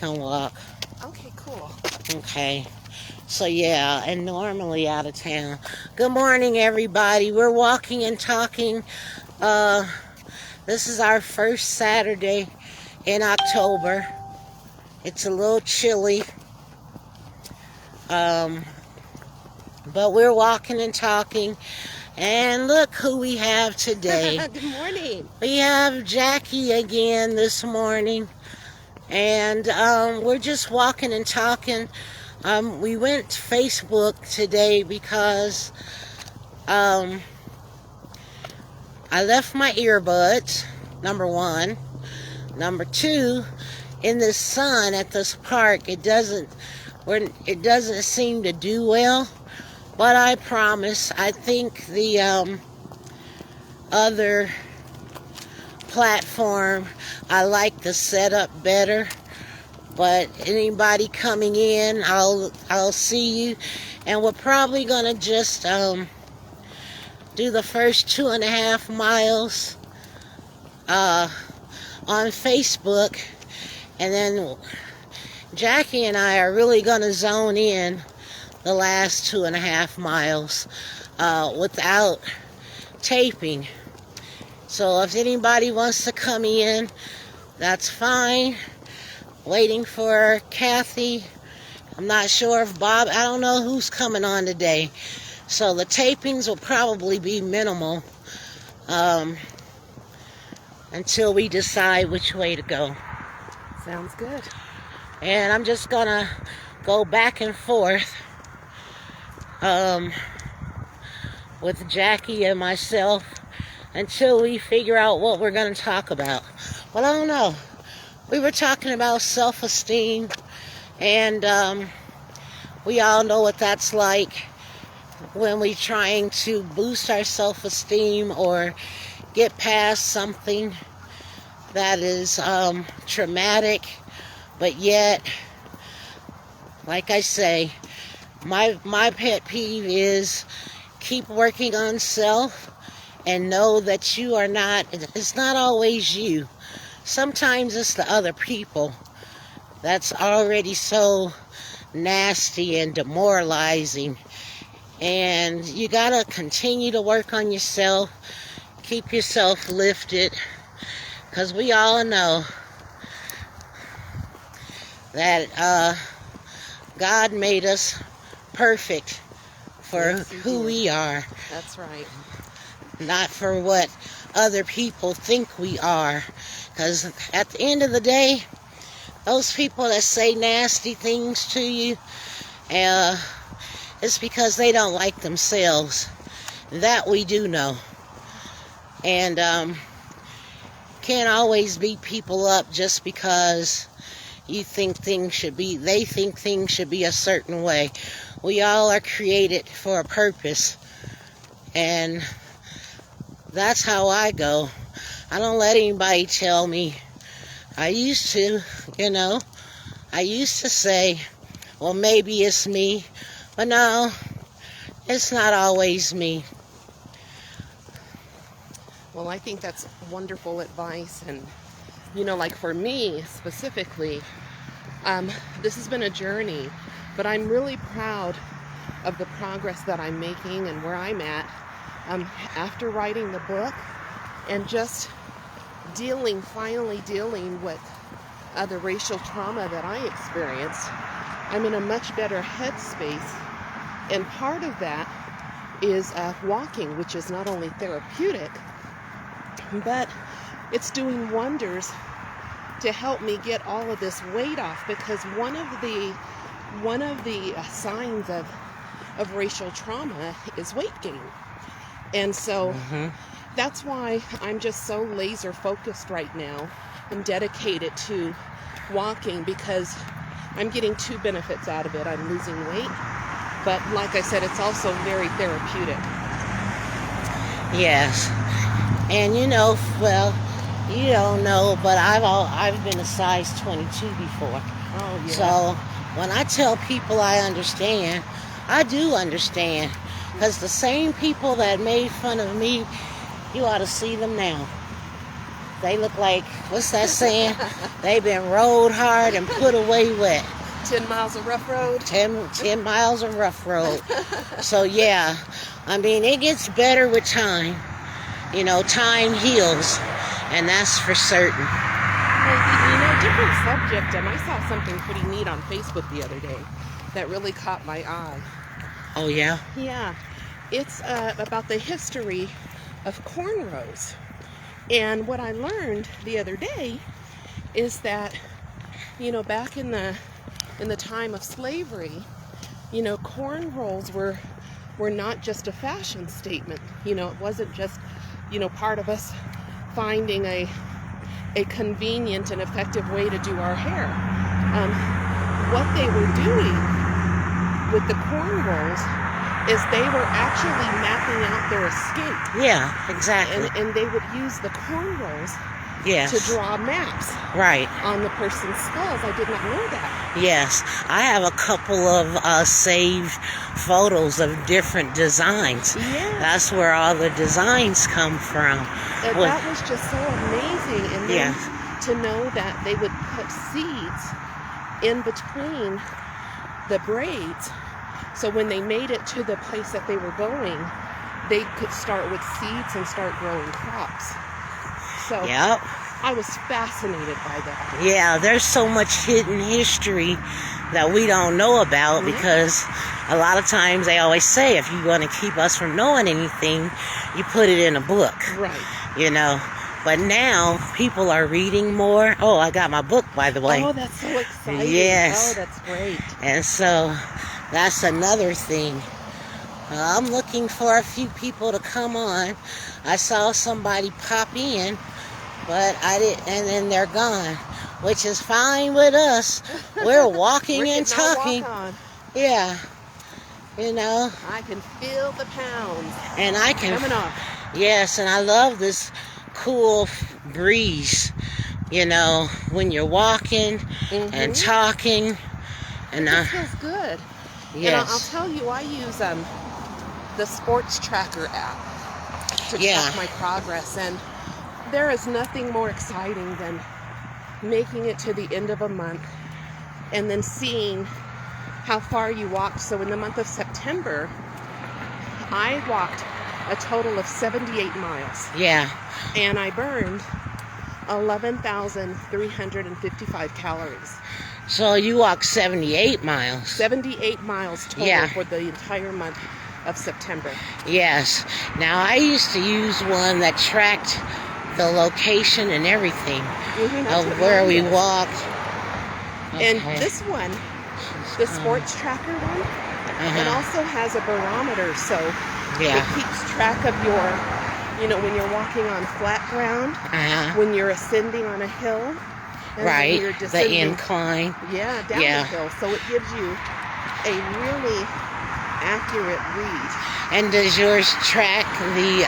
can walk. Okay, cool. Okay. So yeah, and normally out of town. Good morning, everybody. We're walking and talking. Uh, this is our first Saturday in October. It's a little chilly. Um, but we're walking and talking. And look who we have today. Good morning. We have Jackie again this morning. And we're just walking and talking. We went to Facebook today because I left my earbuds, number one. Number two, in the sun at this park, it doesn't seem to do well. But I promise, I think the other platform, I like the setup better. But anybody coming in, I'll see you, and we're probably gonna just do the first 2.5 miles on Facebook, and then Jackie and I are really gonna zone in the last 2.5 miles without taping. So if anybody wants to come in, that's fine. Waiting for Kathy. I'm not sure if Bob, I don't know who's coming on today. So the tapings will probably be minimal until we decide which way to go. Sounds good. And I'm just gonna go back and forth with Jackie and myself until we figure out what we're gonna talk about. Well, I don't know. We were talking about self-esteem, and we all know what that's like when we're trying to boost our self-esteem or get past something that is traumatic, but yet, like I say, my pet peeve is keep working on self and know that you are not, it's not always you. Sometimes it's the other people that's already so nasty and demoralizing. And you gotta continue to work on yourself, keep yourself lifted, because we all know that God made us perfect for who we are. That's right. Not for what other people think we are. Because at the end of the day, those people that say nasty things to you, it's because they don't like themselves. That we do know. And can't always beat people up just because they think things should be a certain way. We all are created for a purpose. And that's how I go. I don't let anybody tell me. I used to say, well, maybe it's me. But no, it's not always me. Well, I think that's wonderful advice. And, like for me specifically, this has been a journey, but I'm really proud of the progress that I'm making and where I'm at after writing the book and just finally dealing with the racial trauma that I experienced. I'm in a much better headspace, and part of that is walking, which is not only therapeutic, but it's doing wonders to help me get all of this weight off, because one of the signs of racial trauma is weight gain. And so that's why I'm just so laser focused right now and dedicated to walking, because I'm getting two benefits out of it. I'm losing weight, but like I said, it's also very therapeutic. Yes. And well, you don't know, but I've been a size 22 before. Oh, yeah. So when I tell people I understand, I do understand. Because the same people that made fun of me, you ought to see them now. They look like, what's that saying? They've been rode hard and put away wet. 10 miles of rough road. 10 miles of rough road. So yeah, I mean, it gets better with time. You know, time heals, and that's for certain. Different subject, and I saw something pretty neat on Facebook the other day that really caught my eye. Oh yeah? Yeah. It's about the history of cornrows. And what I learned the other day is that, back in the time of slavery, cornrows were not just a fashion statement. It wasn't just, part of us finding a convenient and effective way to do our hair. What they were doing with the cornrows is they were actually mapping out their escape. Yeah, exactly. And they would use the cornrows yes. to draw maps right. on the person's skulls. I did not know that. Yes, I have a couple of saved photos of different designs. Yeah. That's where all the designs come from. And that was just so amazing. And then yes. to know that they would put seeds in between the braids, so when they made it to the place that they were going, they could start with seeds and start growing crops. So yep. I was fascinated by that. Yeah, there's so much hidden history that we don't know about because a lot of times they always say if you want to keep us from knowing anything, you put it in a book. Right. But now people are reading more. Oh, I got my book, by the way. Oh, that's so exciting. Yes. Oh, that's great. And so that's another thing. I'm looking for a few people to come on. I saw somebody pop in, but I didn't, and then they're gone, which is fine with us. We're walking and talking. Yeah. I can feel the pounds. And I can. Coming off. Yes, and I love this cool breeze, when you're walking and talking. And it feels good. Yes. And I'll tell you, I use the sports tracker app to track my progress, and there is nothing more exciting than making it to the end of a month and then seeing how far you walked. So in the month of September, I walked a total of 78 miles. Yeah. And I burned 11,355 calories. So you walked 78 miles. 78 miles total for the entire month of September. Yes. Now, I used to use one that tracked the location and everything of where we walked. Okay. And this one, the sports tracker one, it also has a barometer, so it keeps track of your, when you're walking on flat ground, when you're ascending on a hill, and right, when you're descending, the incline. Yeah, down the hill. So it gives you a really accurate read. And does yours track the,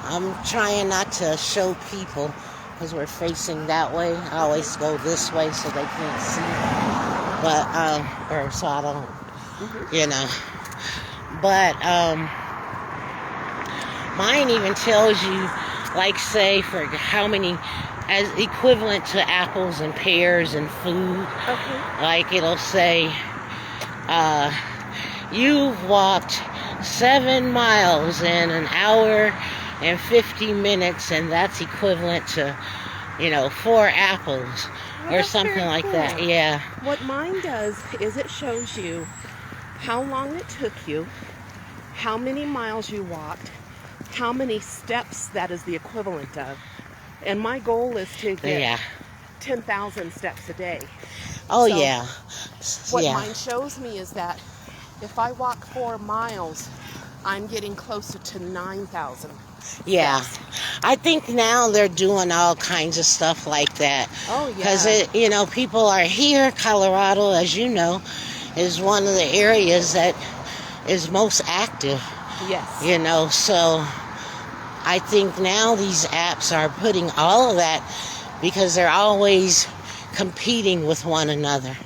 I'm trying not to show people because we're facing that way. I always go this way so they can't see. But, or so I don't, But, mine even tells you, like, say, for how many, as equivalent to apples and pears and food. Okay. Like, it'll say, you've walked 7 miles in an hour and 50 minutes, and that's equivalent to, 4 apples or something like that. Yeah. What mine does is it shows you how long it took you, how many miles you walked, how many steps that is the equivalent of. And my goal is to get 10,000 steps a day. Oh, so yeah. What mine shows me is that if I walk 4 miles, I'm getting closer to 9,000. Yeah. I think now they're doing all kinds of stuff like that. Oh, yeah. Because, people are here. Colorado, as you know, is one of the areas that is most active. Yes. So I think now these apps are putting all of that because they're always competing with one another.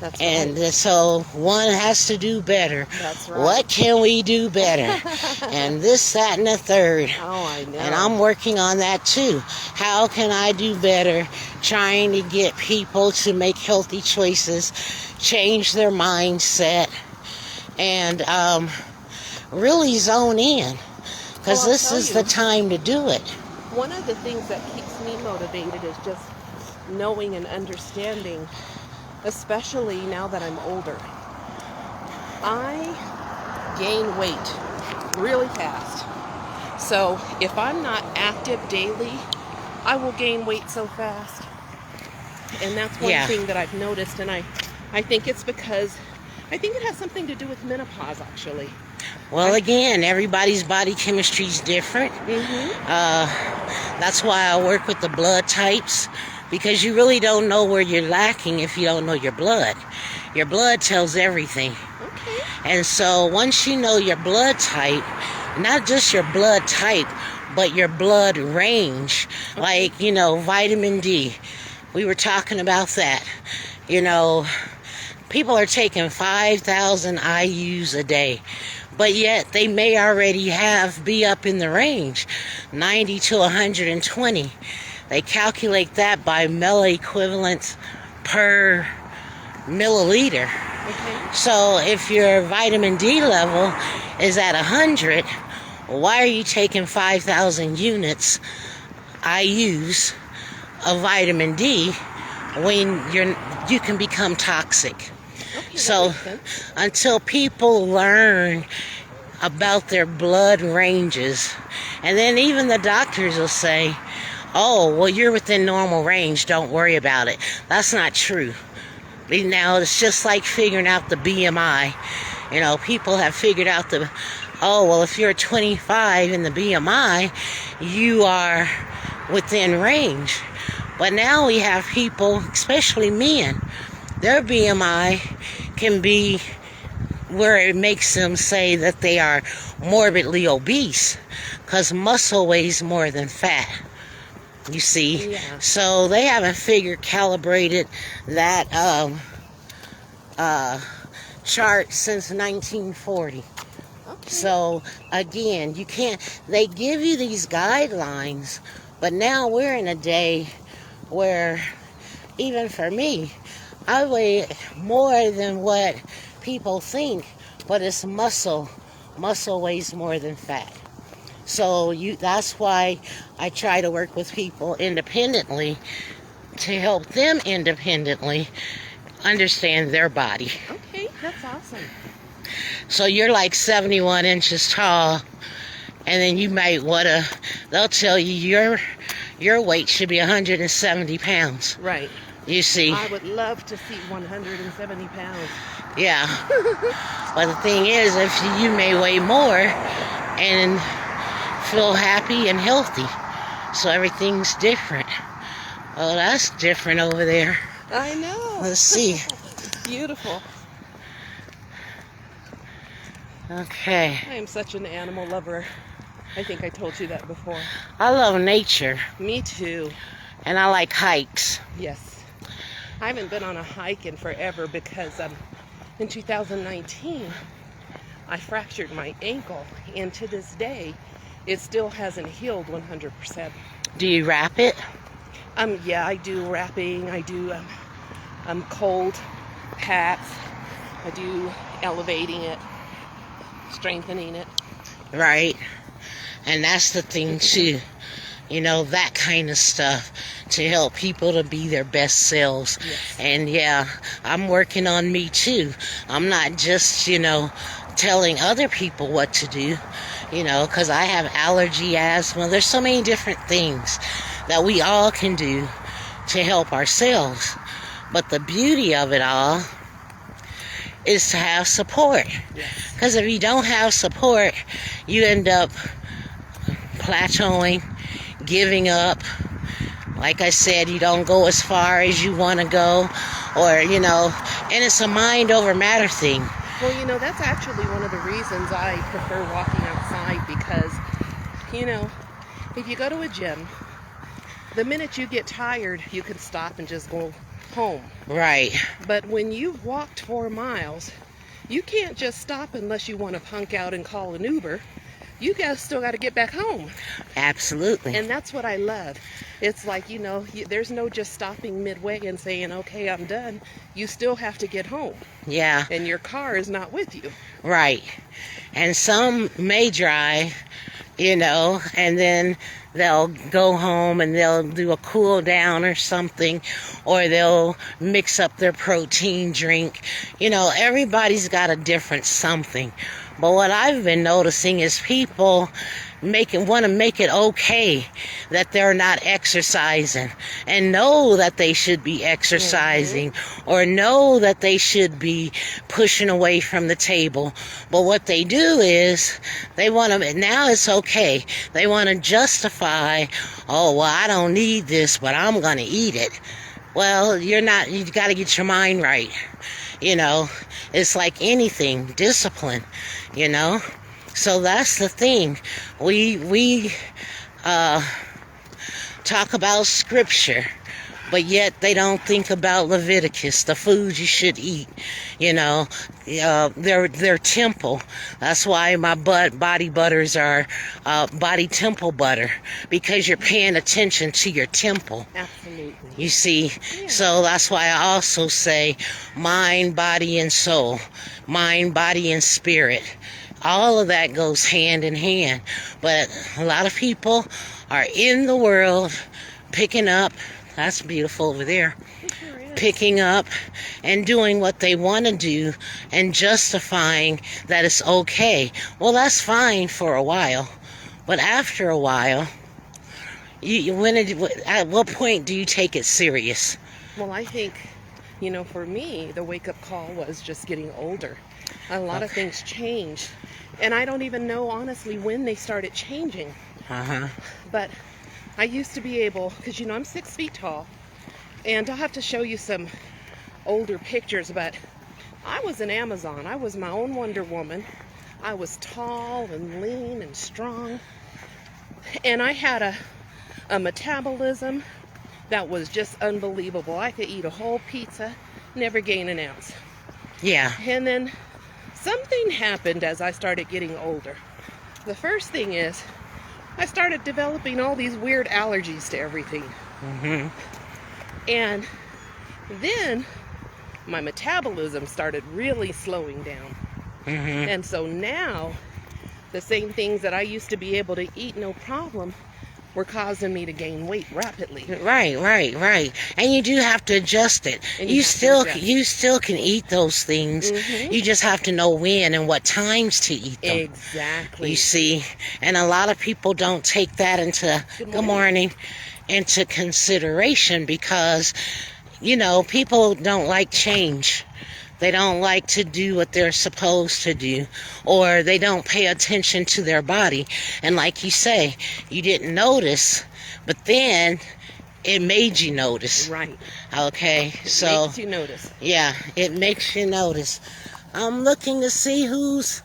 That's And right. so one has to do better. That's right. What can we do better? And this, that, and the third. Oh, I know. And I'm working on that too. How can I do better trying to get people to make healthy choices, change their mindset, and really zone in? Because Well, I'll this tell is you, the time to do it. one of the things that keeps me motivated is just knowing and understanding, especially now that I'm older. I gain weight really fast. So if I'm not active daily, I will gain weight so fast. And that's one Yeah. thing that I've noticed, and I think it's because I think it has something to do with menopause, actually. Well, again, everybody's body chemistry is different. That's why I work with the blood types, because you really don't know where you're lacking if you don't know your blood. Your blood tells everything. Okay. And so once you know your blood type, not just your blood type, but your blood range, like, vitamin D. We were talking about that. People are taking 5,000 IUs a day, but yet they may already be up in the range, 90 to 120. They calculate that by milliequivalents per milliliter. Okay. So if your vitamin D level is at 100, why are you taking 5,000 units, IUs, of vitamin D when you can become toxic? Okay, So that makes sense. until people learn about their blood ranges, and then even the doctors will say, oh, well, you're within normal range, don't worry about it. That's not true. Now, it's just like figuring out the BMI. People have figured out if you're 25 in the BMI, you are within range. But now we have people, especially men, their BMI can be where it makes them say that they are morbidly obese, because muscle weighs more than fat. You see? Yeah. So they haven't calibrated that chart since 1940. Okay. So again, they give you these guidelines, but now we're in a day where, even for me, I weigh more than what people think, but it's muscle. Muscle weighs more than fat. So that's why I try to work with people independently to help them independently understand their body. Okay, that's awesome. So you're like 71 inches tall, and then you might they'll tell you your weight should be 170 pounds. Right. You see? I would love to see 170 pounds. Yeah. But the thing is, if you may weigh more and feel happy and healthy. So everything's different. Oh, that's different over there. I know. Let's see. It's beautiful. Okay. I am such an animal lover. I think I told you that before. I love nature, Me too. and I like hikes. Yes. I haven't been on a hike in forever because in 2019 I fractured my ankle, and to this day it still hasn't healed 100%. Do you wrap it? Yeah, I do wrapping. I do cold pats. I do elevating it, strengthening it. Right. And that's the thing too. That kind of stuff to help people to be their best selves. Yes. And yeah, I'm working on me too. I'm not just, telling other people what to do, because I have allergy, asthma. There's so many different things that we all can do to help ourselves. But the beauty of it all is to have support. Yes. Because if you don't have support, you end up plateauing, giving up. Like I said, you don't go as far as you want to go, and it's a mind over matter thing. Well, that's actually one of the reasons I prefer walking outside, because, if you go to a gym, the minute you get tired, you can stop and just go home. Right. But when you've walked 4 miles, you can't just stop unless you want to punk out and call an Uber. You guys still got to get back home. Absolutely. And that's what I love. It's like, there's no just stopping midway and saying, okay, I'm done. You still have to get home. Yeah. And your car is not with you. Right. And some may drive, and then they'll go home and they'll do a cool down or something, or they'll mix up their protein drink. Everybody's got a different something. But what I've been noticing is people want to make it okay that they're not exercising, and know that they should be exercising, or know that they should be pushing away from the table. But what they do is they want to, now it's okay. They want to justify, oh, well, I don't need this, but I'm going to eat it. Well, you got to get your mind right. It's like anything, discipline, So that's the thing. We talk about scripture, but yet they don't think about Leviticus, the food you should eat. Their temple. That's why my body butters are body temple butter, because you're paying attention to your temple. Absolutely. You see, so that's why I also say mind, body, and soul, mind, body, and spirit. All of that goes hand in hand. But a lot of people are in the world picking up, that's beautiful over there, picking up and doing what they want to do and justifying that it's okay. Well, that's fine for a while, but after a while, at what point do you take it serious? Well, I think, for me, the wake-up call was just getting older. A lot of things changed. And I don't even know, honestly, when they started changing. But I used to be able, because, I'm 6 feet tall. And I'll have to show you some older pictures, but I was an Amazon. I was my own Wonder Woman. I was tall and lean and strong. And I had a metabolism that was just unbelievable. I could eat a whole pizza, never gain an ounce. Yeah. And then something happened as I started getting older. The first thing is I started developing all these weird allergies to everything. And then my metabolism started really slowing down. And so now the same things that I used to be able to eat no problem were causing me to gain weight rapidly. Right. And you do have to adjust it. You still can eat those things. You just have to know when and what times to eat them. Exactly. You see, and a lot of people don't take that into into consideration, because people don't like change. They don't like to do what they're supposed to do, or they don't pay attention to their body. And like you say, you didn't notice, but then it made you notice. Right. Okay, so it makes you notice. Yeah, it makes you notice. I'm looking to see who's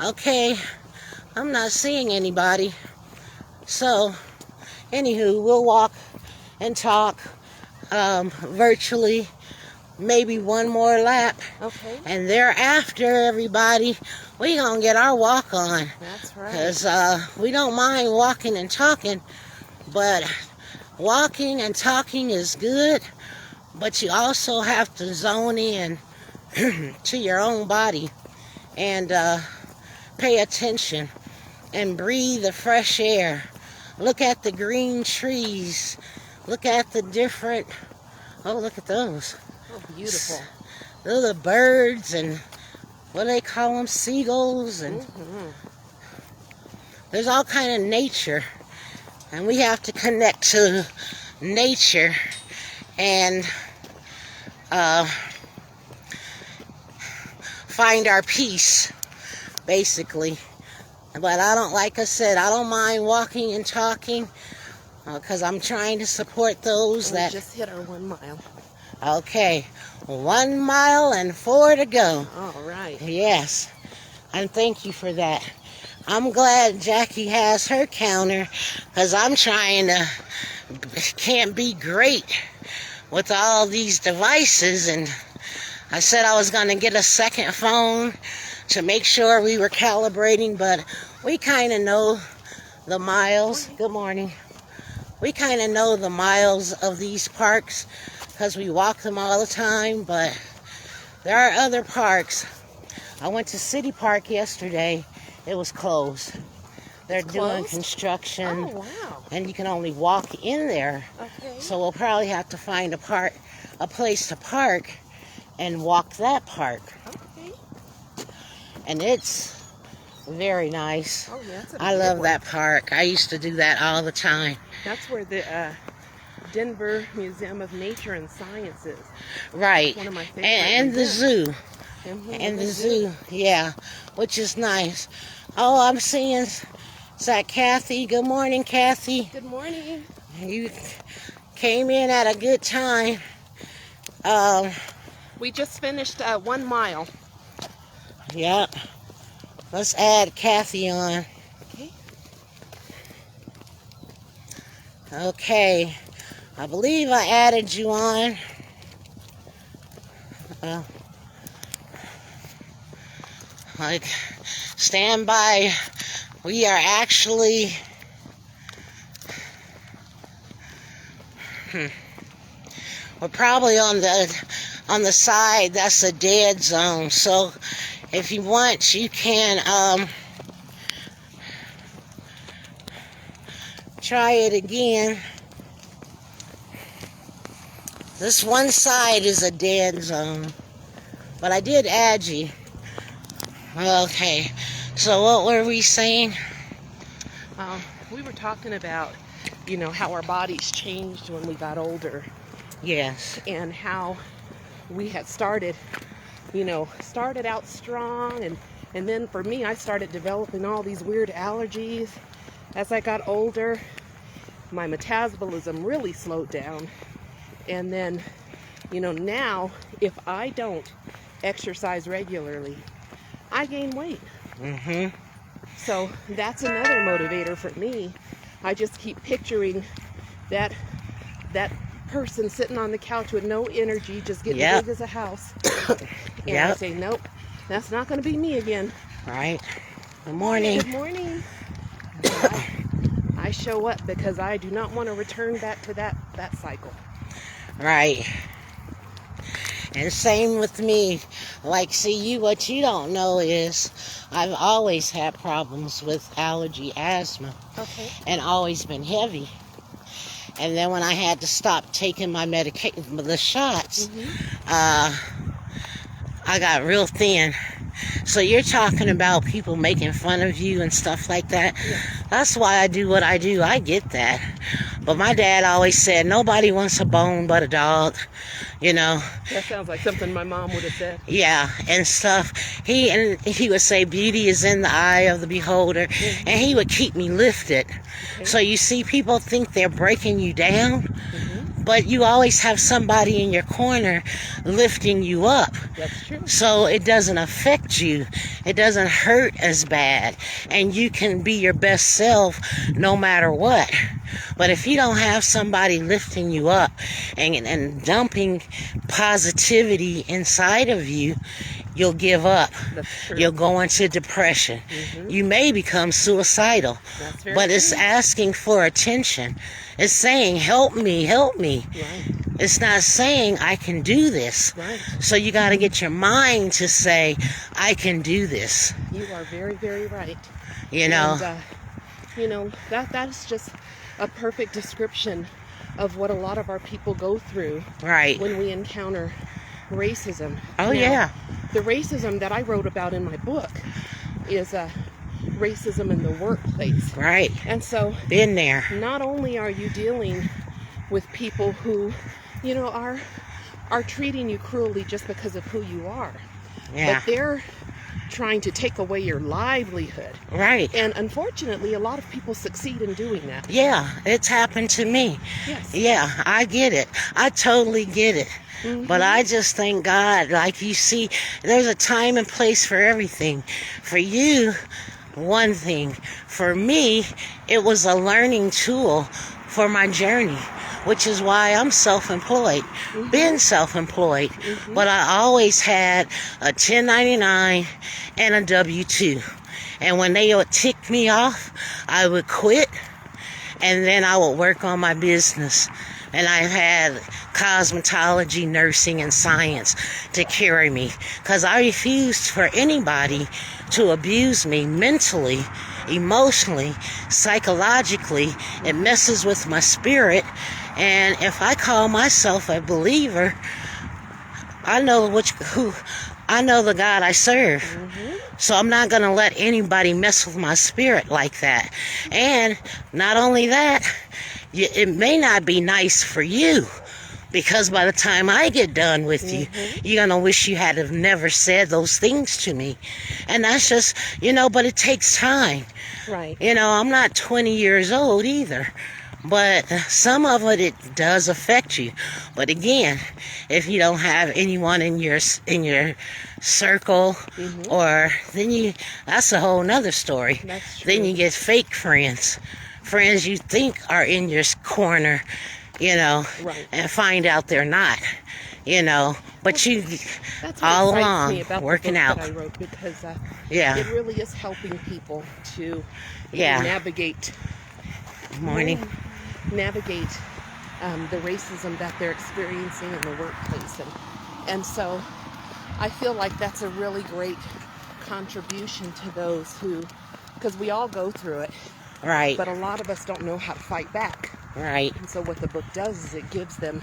okay. I'm not seeing anybody. So, anywho, we'll walk and talk virtually. Maybe one more lap. Okay. And thereafter, everybody, we gonna get our walk on. That's right. Because we don't mind walking and talking, but walking and talking is good, but you also have to zone in to your own body and pay attention and breathe the fresh air. Look at the green trees. Look at the different, look at those. Oh, beautiful. Those are the birds and what do they call them? Seagulls. And there's all kind of nature. And we have to connect to nature and find our peace, basically. But like I said, I don't mind walking and talking because I'm trying to support those that just hit our 1 mile. Okay, 1 mile and 4 to go. All right. Yes, and thank you for that. I'm glad Jackie has her counter, because I'm trying to, can't be great, with all these devices, and I said I was going to get a second phone to make sure we were calibrating, but we kind of know the miles. Good morning. We kind of know the miles of these parks because we walk them all the time, but there are other parks. I went to City Park yesterday. It was closed. They're doing construction. Oh, wow. And you can only walk in there. Okay. So we'll probably have to find a place to park and walk that park. Okay. And it's very nice. Oh, yeah, I love that park. I used to do that all the time. That's where the Denver Museum of Nature and Science is. Right. One of my favorite. And the zoo. And the zoo, yeah, which is nice. Oh, I'm seeing, is that Kathy? Good morning, Kathy. Good morning. You came in at a good time. We just finished 1 mile. Yep. Let's add Kathy on. Okay. Okay. I believe I added you on. Like, stand by. We are actually we're probably on the side that's a dead zone. So if you want, you can try it again. This one side is a dead zone, but I did add you. Okay, so what were we saying? We were talking about, how our bodies changed when we got older. Yes. And how we had started out strong, and then for me, I started developing all these weird allergies. As I got older, my metabolism really slowed down. And then, now, if I don't exercise regularly, I gain weight. Mm-hmm. So that's another motivator for me. I just keep picturing that person sitting on the couch with no energy, just getting big as a house. And I say, nope, that's not going to be me again. Right. Good morning. Good morning. I show up because I do not want to return back to that cycle. Right. And same with me. Like, see, what you don't know is I've always had problems with allergy asthma. Okay. And always been heavy. And then when I had to stop taking my medication, the shots, I got real thin. So you're talking about people making fun of you and stuff like that. Yeah. That's why I do what I do. I get that. But my dad always said, nobody wants a bone but a dog, That sounds like something my mom would have said. Yeah, and stuff. He would say beauty is in the eye of the beholder, and he would keep me lifted. Okay. So you see, people think they're breaking you down, but you always have somebody in your corner lifting you up. That's true. So it doesn't affect you. It doesn't hurt as bad, and you can be your best self no matter what. But if you don't have somebody lifting you up and dumping positivity inside of you, you'll give up. That's true. You'll go into depression. You may become suicidal. That's very but true. It's asking for attention. It's saying, help me, help me. Right. It's not saying, I can do this. Right. So you got to get your mind to say, I can do this. You are very, very right. And, that is just a perfect description of what a lot of our people go through right. when we encounter racism. Oh, yeah. The racism that I wrote about in my book is racism in the workplace. Right. And so, been there. Not only are you dealing with people who, are treating you cruelly just because of who you are, but they're trying to take away your livelihood. Right. And unfortunately, a lot of people succeed in doing that. Yeah, it's happened to me. Yes. Yeah, I get it. I totally get it. But I just thank God, like you see, there's a time and place for everything. For you, one thing. For me, it was a learning tool for my journey. which is why I'm self-employed, been self-employed. But I always had a 1099 and a W-2. And when they would tick me off, I would quit, and then I would work on my business. And I had cosmetology, nursing, and science to carry me, because I refused for anybody to abuse me mentally, emotionally, psychologically. It messes with my spirit. And if I call myself a believer, I know I know the God I serve. So I'm not going to let anybody mess with my spirit like that. And not only that, it may not be nice for you, because by the time I get done with you, you're going to wish you had have never said those things to me. And that's just, but it takes time. Right. I'm not 20 years old either. But some of it does affect you. But again, if you don't have anyone in your circle, or then that's a whole nother story. That's true. Then you get fake friends you think are in your corner, Right. and find out they're not, but you That's what all excites along me about working the book out. that I wrote, because Yeah. it really is helping people to Yeah. navigate Morning. navigate the racism that they're experiencing in the workplace, and so I feel like that's a really great contribution to those who, because we all go through it, Right. but a lot of us don't know how to fight back. Right. And so what the book does is it gives them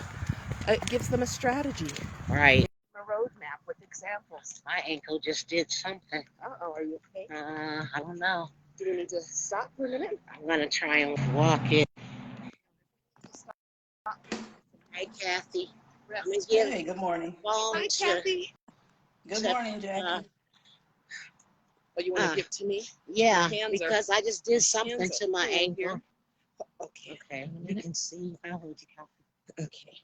a strategy, Right. a roadmap with examples. My ankle just did something. Uh-oh, are you okay? I don't know. Do we need to stop for a minute? I'm gonna try and walk it. Hi, Kathy. I'm gonna give Hey, good morning. phone Hi, to. Kathy. Good to, morning, Jackie. Oh, you want to give to me? Yeah, Hands because I just did something hands to my are ankle. here. Okay. Okay, you can see. I'll hold you, Kathy. Okay.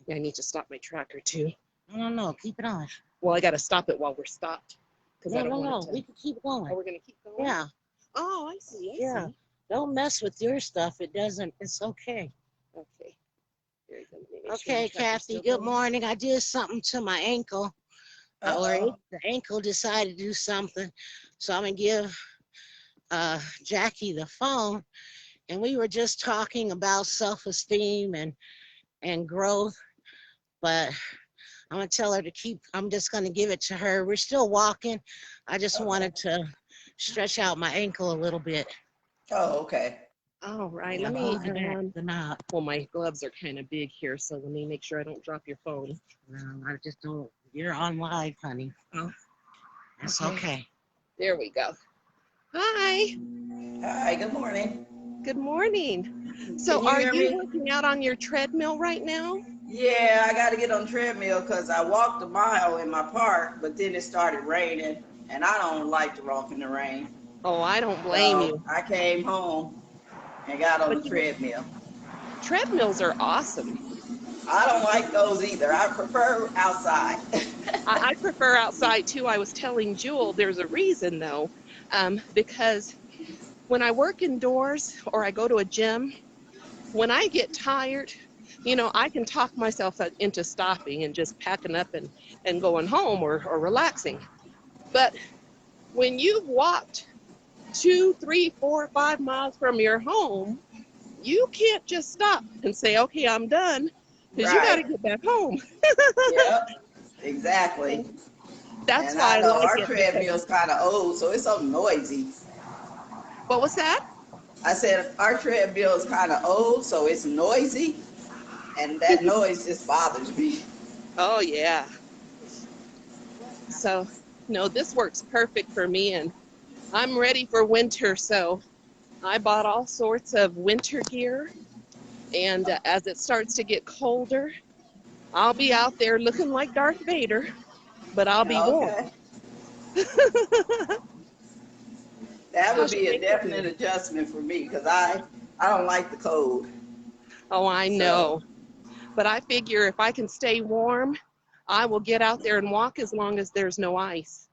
Yeah, I need to stop my tracker too. No, keep it on. Well, I got to stop it while we're stopped, because I don't want it to. We can keep going. Oh, we're gonna keep going. Yeah, Oh, I see. I yeah. see. Don't mess with your stuff. It doesn't. It's okay. Okay. Very good. Let me make sure Okay, my tracker's Kathy. still Good going. morning. I did something to my ankle. Uh-oh. The ankle decided to do something, so I'm gonna give Jackie the phone, and we were just talking about self-esteem and growth, but I'm gonna tell her to I'm just gonna give it to her. We're still walking. I just wanted to stretch out my ankle a little bit. Oh, okay. All right. Yeah, Let me. the knob. Well, my gloves are kind of big here, so let me make sure I don't drop your phone. No, I just don't. You're on live, honey. Oh, It's okay. okay. There we go. Hi. Hi, good morning. Good morning. So, Can you are hear you me? working out on your treadmill right now? Yeah, I got to get on treadmill because I walked a mile in my park, but then it started raining, and I don't like to walk in the rain. Oh, I don't blame So you. I came home and got on But the treadmill. treadmills are awesome. I don't like those either. I prefer outside. I prefer outside too. I was telling Jewel there's a reason though, because when I work indoors or I go to a gym, when I get tired, I can talk myself into stopping and just packing up and going home or relaxing. But when you've walked 2, 3, 4, 5 miles from your home, you can't just stop and say, okay, I'm done, because you got to Right. get back home. Yep, exactly. That's And why I I know like our it, because treadmill's kind of old, so it's so noisy. what was that? I said our treadmill is kind of old, so it's noisy, and that noise just bothers me. Oh, yeah. So, no, this works perfect for me, and I'm ready for winter. So, I bought all sorts of winter gear, and as it starts to get colder, I'll be out there looking like Darth Vader, but I'll be warm. Okay, that would How's be your a ankle definite doing? adjustment for me because I don't like the cold. Oh, I So know. But I figure if I can stay warm, I will get out there and walk as long as there's no ice.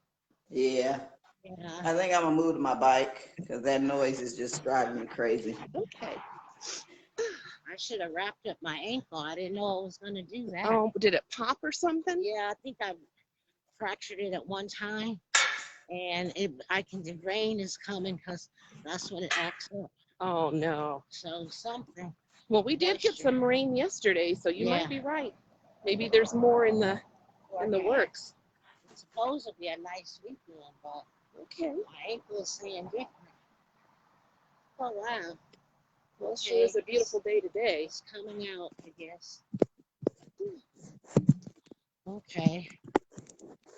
yeah, Yeah. I think I'm gonna move to my bike because that noise is just driving me crazy. Okay. I should have wrapped up my ankle. I didn't know I was going to do that. Oh, did it pop or something? Yeah, I think I fractured it at one time. And the rain is coming because that's when it acts up. Oh no. So something. Well, we did get some rain yesterday, so you Yeah. might be right. Maybe there's more in the works. It's supposed to be a nice weekend, but Okay. my ankle is saying different. Oh wow. Well, it sure is a beautiful day today. It's coming out, I guess. Okay.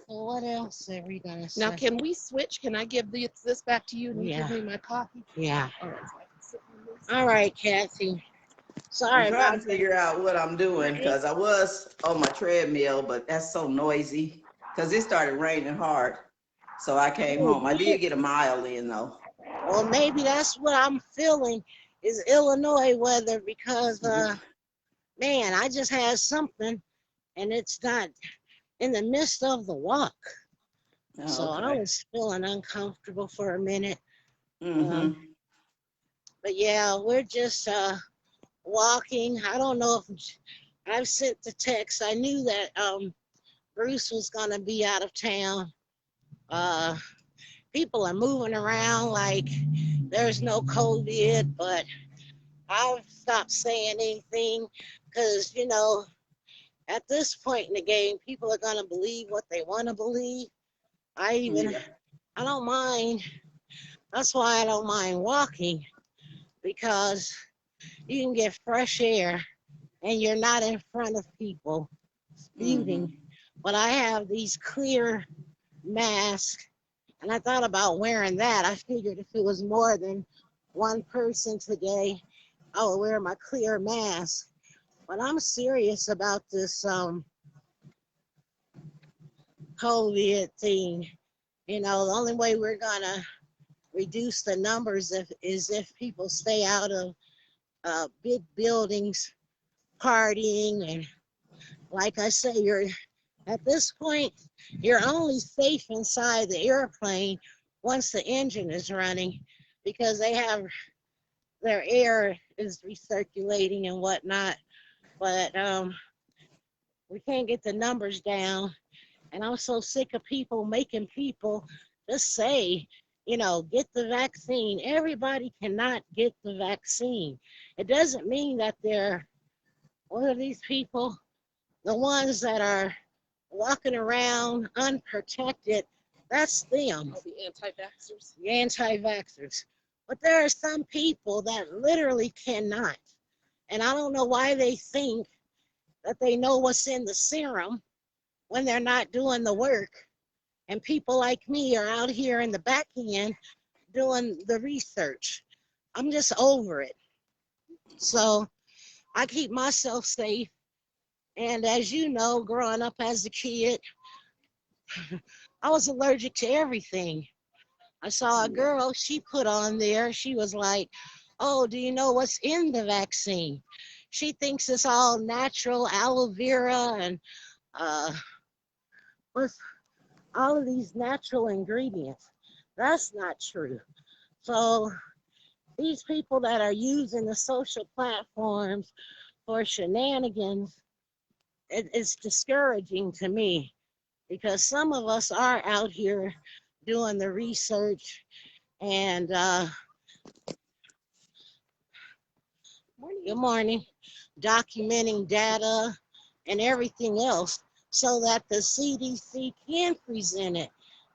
So what else are we gonna say? Now, can we switch? Can I give this back to you and you Yeah. give me my coffee? Yeah. All right, so I can sit on this. All right, Kathy. Sorry I'm trying about to figure out what I'm doing because I was on my treadmill, but that's so noisy because it started raining hard. So I came home. I did get a mile in though. Well, maybe that's what I'm feeling is Illinois weather because man, I just had something and it's not in the midst of the walk. Oh, So I okay. was feeling uncomfortable for a minute. Mm-hmm. But yeah, we're just walking. I don't know if I've sent the text. I knew that Bruce was gonna be out of town. Uh, People are moving around like there's no COVID, but I've stopped saying anything because at this point in the game, people are gonna believe what they want to believe. Yeah. I don't mind. That's why I don't mind walking because you can get fresh air and you're not in front of people Mm-hmm. spewing. But I have these clear masks, and I thought about wearing that. I figured if it was more than one person today, I would wear my clear mask. But I'm serious about this COVID thing. The only way we're gonna reduce the numbers is if people stay out of big buildings partying. And like I say, you're at this point you're only safe inside the airplane once the engine is running because they have their air is recirculating and whatnot. But we can't get the numbers down. And I'm so sick of people making people just say, get the vaccine. Everybody cannot get the vaccine. It doesn't mean that they're one of these people, the ones that are walking around unprotected. That's them, Oh, the anti-vaxxers. the anti-vaxxers. But there are some people that literally cannot. And I don't know why they think that they know what's in the serum when they're not doing the work. And people like me are out here in the back end doing the research. I'm just over it. So I keep myself safe. And as you know, growing up as a kid, I was allergic to everything. I saw a girl, she put on there, she was like, oh, do you know what's in the vaccine? She thinks it's all natural aloe vera and uh, with all of these natural ingredients. That's not true. So these people that are using the social platforms for shenanigans, it's discouraging to me because some of us are out here doing the research and good morning, documenting data and everything else so that the CDC can present it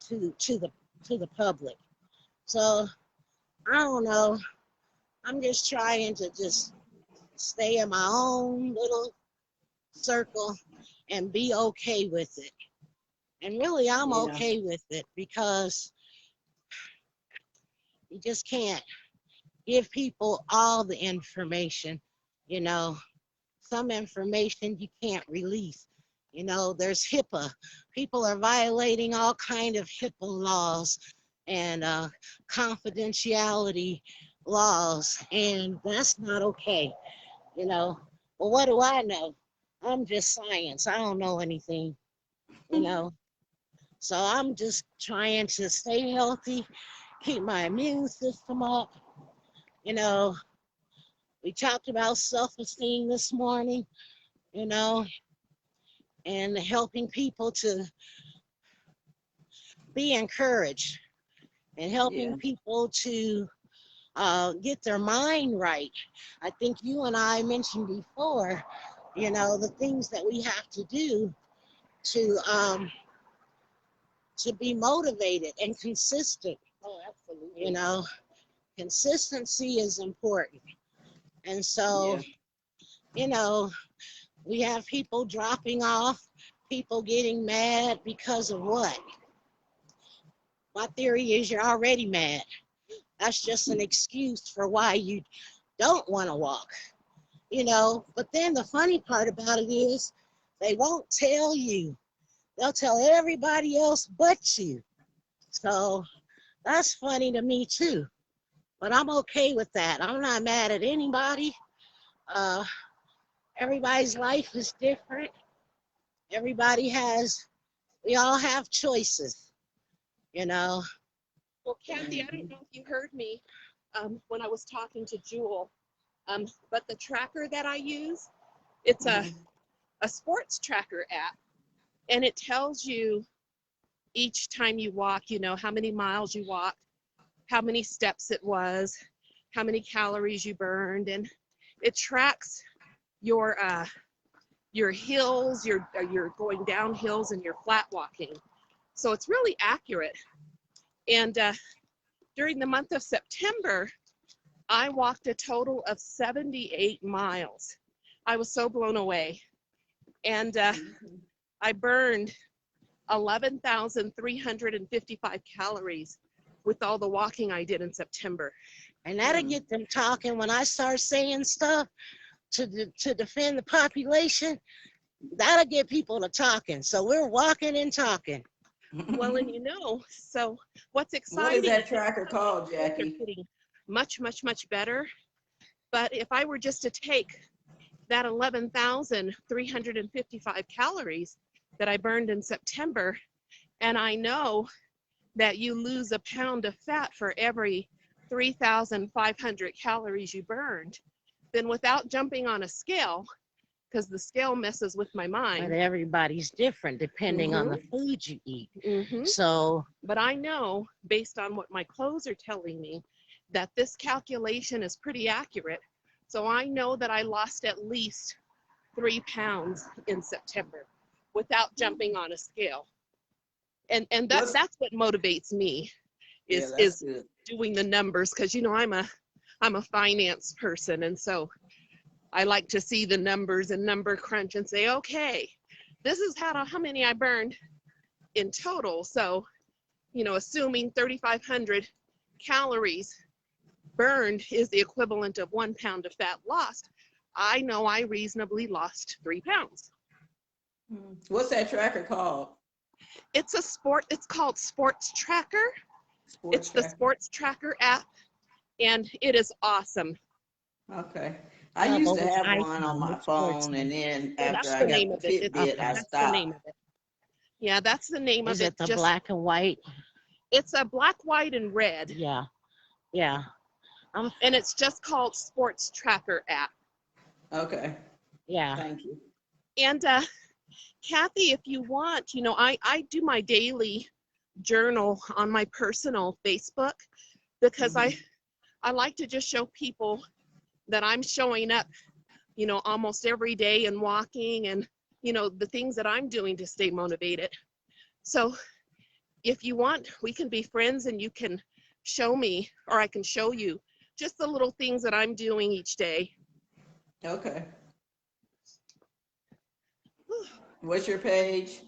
to the public. So I don't know. I'm just trying to just stay in my own little circle and be okay with it. And really, I'm okay with it because you just can't give people all the information. You know, some information you can't release. There's HIPAA. People are violating all kind of HIPAA laws and confidentiality laws, and that's not okay. Well, what do I know? I'm just science. I don't know anything. you know. So I'm just trying to stay healthy, keep my immune system up, you know, We talked about self-esteem this morning, you know, and helping people to be encouraged and helping Yeah. people to get their mind right. I think you and I mentioned before, the things that we have to do to be motivated and consistent. Oh, absolutely. Consistency is important. And so, Yeah. you know, we have people dropping off, people getting mad because of what? My theory is you're already mad. That's just an excuse for why you don't want to walk, But then the funny part about it is they won't tell you. They'll tell everybody else but you. So that's funny to me too. But I'm okay with that. I'm not mad at anybody. Uh, Everybody's life is different. We all have choices, you know. Well, Kathy, I don't know if you heard me when I was talking to Jewel, but the tracker that I use, it's a sports tracker app, and it tells you each time you walk, how many miles you walked, how many steps it was, how many calories you burned, and it tracks your hills, your going down hills, and your flat walking. So it's really accurate. And during the month of September, I walked a total of 78 miles. I was so blown away. And I burned 11,355 calories with all the walking I did in September. And that'll get them talking. When I start saying stuff to defend the population, that'll get people to talking. So we're walking and talking. Well, and so what's exciting? What is that tracker called, They're Jackie? getting much, much, much better. But if I were just to take that 11,355 calories that I burned in September, and I know that you lose a pound of fat for every 3,500 calories you burned, then without jumping on a scale, because the scale messes with my mind. But everybody's different depending on the food you eat. So, but I know based on what my clothes are telling me that this calculation is pretty accurate. So I know that I lost at least 3 pounds in September without jumping on a scale. And that's what motivates me is doing the numbers, because I'm a finance person, and so I like to see the numbers and number crunch and say, okay, this is how many I burned in total. So, assuming 3,500 calories burned is the equivalent of 1 pound of fat lost, I know I reasonably lost 3 pounds. What's that tracker called? It's called Sports Tracker. It's the Sports Tracker app, and it is awesome. Okay. I used to have one on my phone, and then after I got the Fitbit, I stopped. The name of it. Yeah, that's the name of it. Is it the black and white? It's a black, white, and red. Yeah. And it's just called Sports Tracker app. Okay. Yeah. Thank you. And Kathy, if you want, I do my daily journal on my personal Facebook, because I like to just show people that I'm showing up, almost every day and walking, and, the things that I'm doing to stay motivated. So if you want, we can be friends, and you can show me, or I can show you just the little things that I'm doing each day. Okay. What's your page?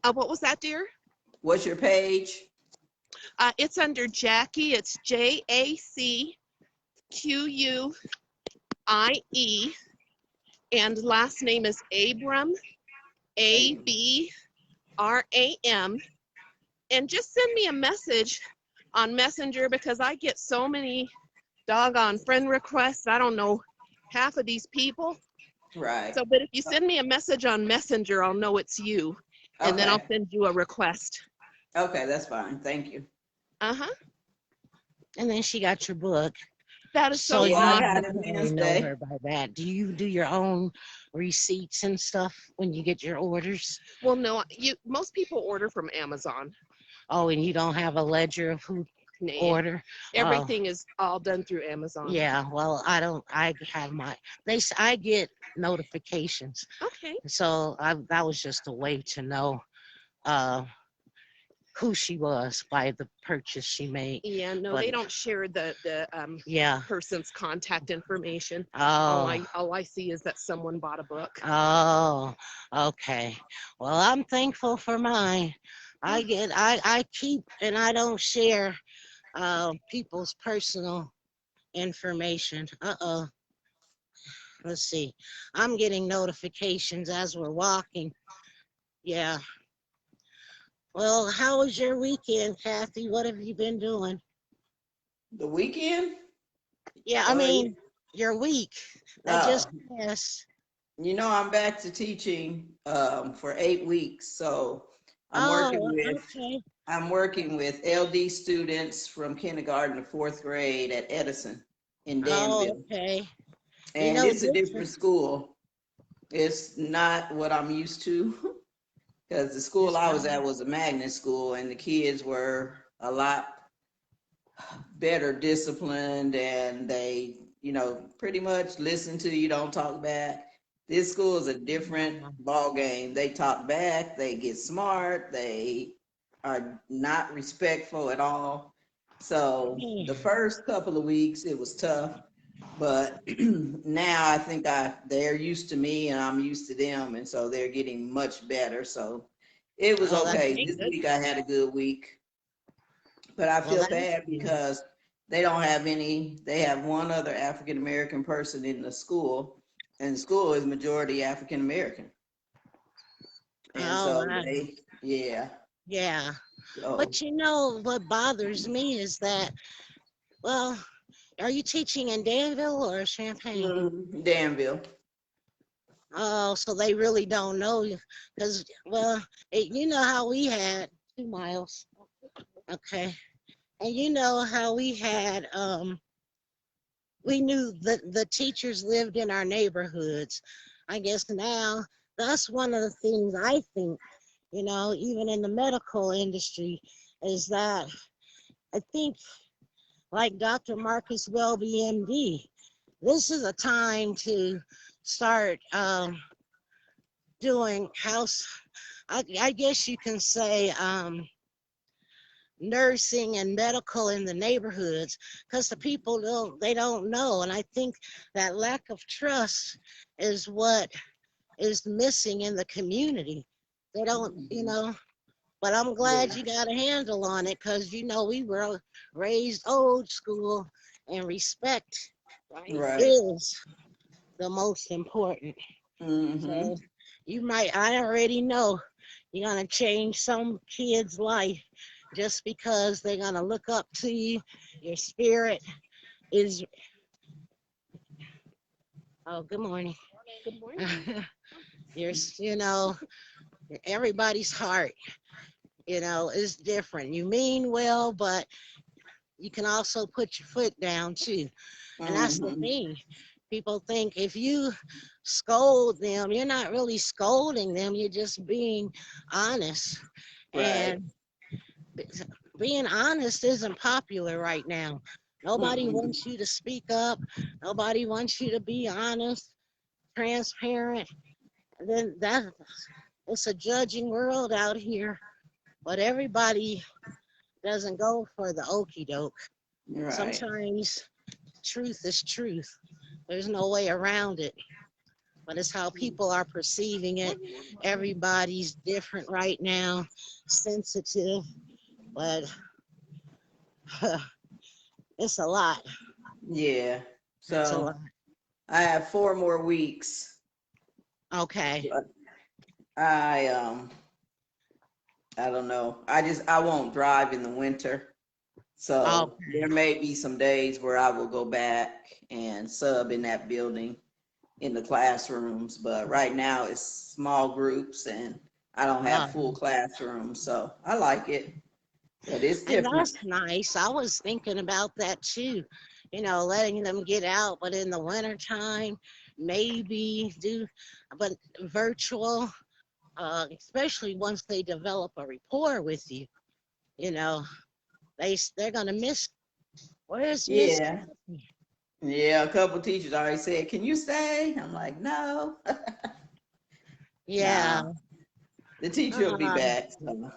What was that, dear? What's your page? It's under Jackie. It's JACQUIE, and last name is Abram, ABRAM. And just send me a message on Messenger, because I get so many doggone friend requests. I don't know half of these people. Right. So, but if you send me a message on Messenger, I'll know it's you, and then I'll send you a request. Okay, that's fine. Thank you. And then she got your book. That is So so Yeah, I you got awesome. it definitely know Wednesday. her by that. Do you do your own receipts and stuff when you get your orders? Well, no, you most people order from Amazon. Oh, and you don't have a ledger of who Nah, order? Oh, everything is all done through Amazon. yeah. Well, I don't. I have my. I get notifications, Okay. so that was just a way to know uh who she was by the purchase she made. Yeah, no, But they don't share the yeah. person's contact information. Oh. All I see is that someone bought a book. Oh, okay. Well, I'm thankful for mine. I keep and I don't share people's personal information. Uh-oh. Let's see. I'm getting notifications as we're walking. Yeah. Well, how was your weekend, Kathy? What have you been doing? The weekend? Yeah, I Oh, mean, your week that uh, just passed. I'm back to teaching for 8 weeks. So I'm working Oh, with okay. I'm working with LD students from kindergarten to fourth grade at Edison in Oh, Danville. okay. You And know, it's a this different school. It's not what I'm used to because the school is I not. was at was a magnet school and the kids were a lot better disciplined and they, pretty much listen to you, don't talk back. This school is a different ball game. They talk back, they get smart, they are not respectful at all. So the first couple of weeks it was tough, but now I think they're used to me and I'm used to them, and so they're getting much better. So it was Oh, that's okay. Thank This good. week I had a good week, but I Well, feel that's bad good. because they don't have any. They have one other African American person in the school, and the school is majority African American, and Oh, so wow. yeah. Yeah. So But you know what bothers me is that, well, are you teaching in Danville or Champaign? Danville. Oh, so they really don't know you. Because, well, you know how we had 2 miles. Okay. And you know how we knew that the teachers lived in our neighborhoods. I guess now that's one of the things I think, even in the medical industry, is that I think, like Dr. Marcus Welby, MD, this is a time to start doing I guess you can say, nursing and medical in the neighborhoods, because the people they don't know. And I think that lack of trust is what is missing in the community. They don't, but I'm glad Yeah. you got a handle on it, because we were raised old school, and respect right. Right. is the most important. Mm-hmm. So I already know you're going to change some kid's life just because they're going to look up to you. Your spirit is, oh, good morning. Good morning. Your, everybody's heart, is different. You mean well, but you can also put your foot down too. And that's the Mm-hmm. thing. People think if you scold them, you're not really scolding them, you're just being honest. Right. And being honest isn't popular right now. Nobody Mm-mm. wants you to speak up, nobody wants you to be honest, transparent. Then it's a judging world out here, but everybody doesn't go for the okey doke. Right. Sometimes truth is truth. There's no way around it, but it's how people are perceiving it. Everybody's different right now, sensitive, but it's a lot. Yeah. It's a So lot. I have 4 more weeks, Okay. but I don't know. I won't drive in the winter. So Okay. there may be some days where I will go back and sub in that building in the classrooms, but right now it's small groups and I don't have full classrooms, so I like it, but it's And different. that's nice. I was thinking about that too. letting them get out, but in the wintertime, maybe do, but virtual, especially once they develop a rapport with you, you know, they're gonna miss. Where's Miss Yeah. Kathy? Yeah, a couple teachers already said, "Can you stay?" I'm like, "No, Yeah. no." The teacher will be Uh, back. So.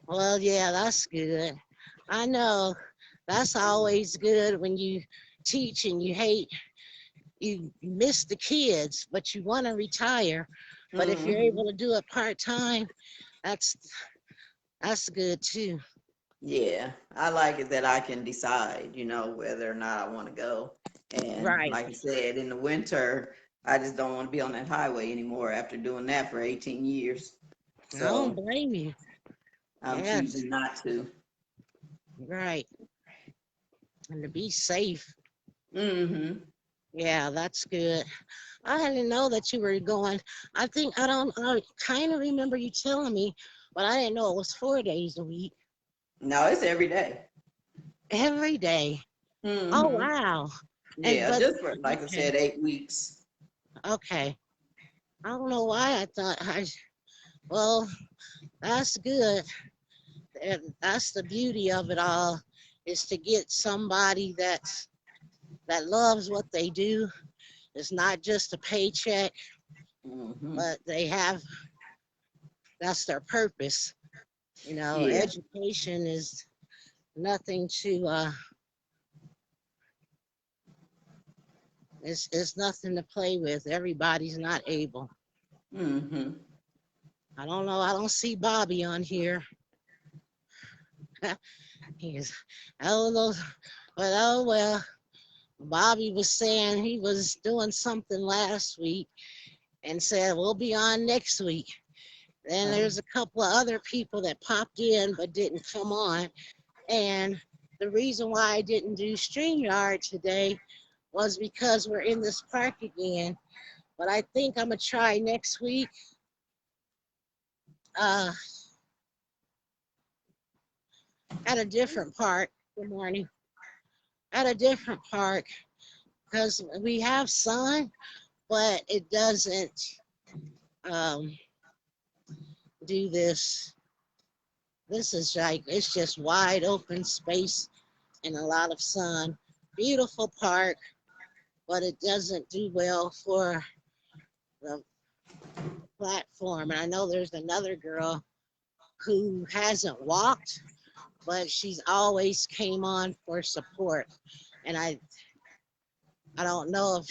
well, yeah, that's good. I know that's always good when you teach and you miss the kids, but you want to retire. But if you're Hmm. able to do it part time, that's that's good too. Yeah, I like it that I can decide, whether or not I want to go. And Right. like I said, in the winter, I just don't want to be on that highway anymore after doing that for 18 years. I don't So blame you. I'm Yes. choosing not to. Right. And to be safe. Hmm. Yeah, that's good. I didn't know that you were going. I kind of remember you telling me, but I didn't know it was 4 days a week, No, it's every day. every day. Oh, Hmm. wow. And, Yeah, but, just for, like I okay, said, 8 weeks. okay. I don't know why well, that's good. And that's the beauty of it all is to get somebody that loves what they do. It's not just a paycheck, Hmm. but that's their purpose. Yeah. Education is nothing to it's nothing to play with. Everybody's not able. Hmm. I don't know. I don't see Bobby on here. He's oh those but oh well. Bobby was saying he was doing something last week and said we'll be on next week. Then there's a couple of other people that popped in but didn't come on. And the reason why I didn't do StreamYard today was because we're in this park again. But I think I'm gonna try next week uh, at a different park. Good morning. At a different park because we have sun, but it doesn't um, do this. This is like it's just wide open space and a lot of sun. Beautiful park, but it doesn't do well for the platform. And I know there's another girl who hasn't walked, but she's always came on for support. And I don't know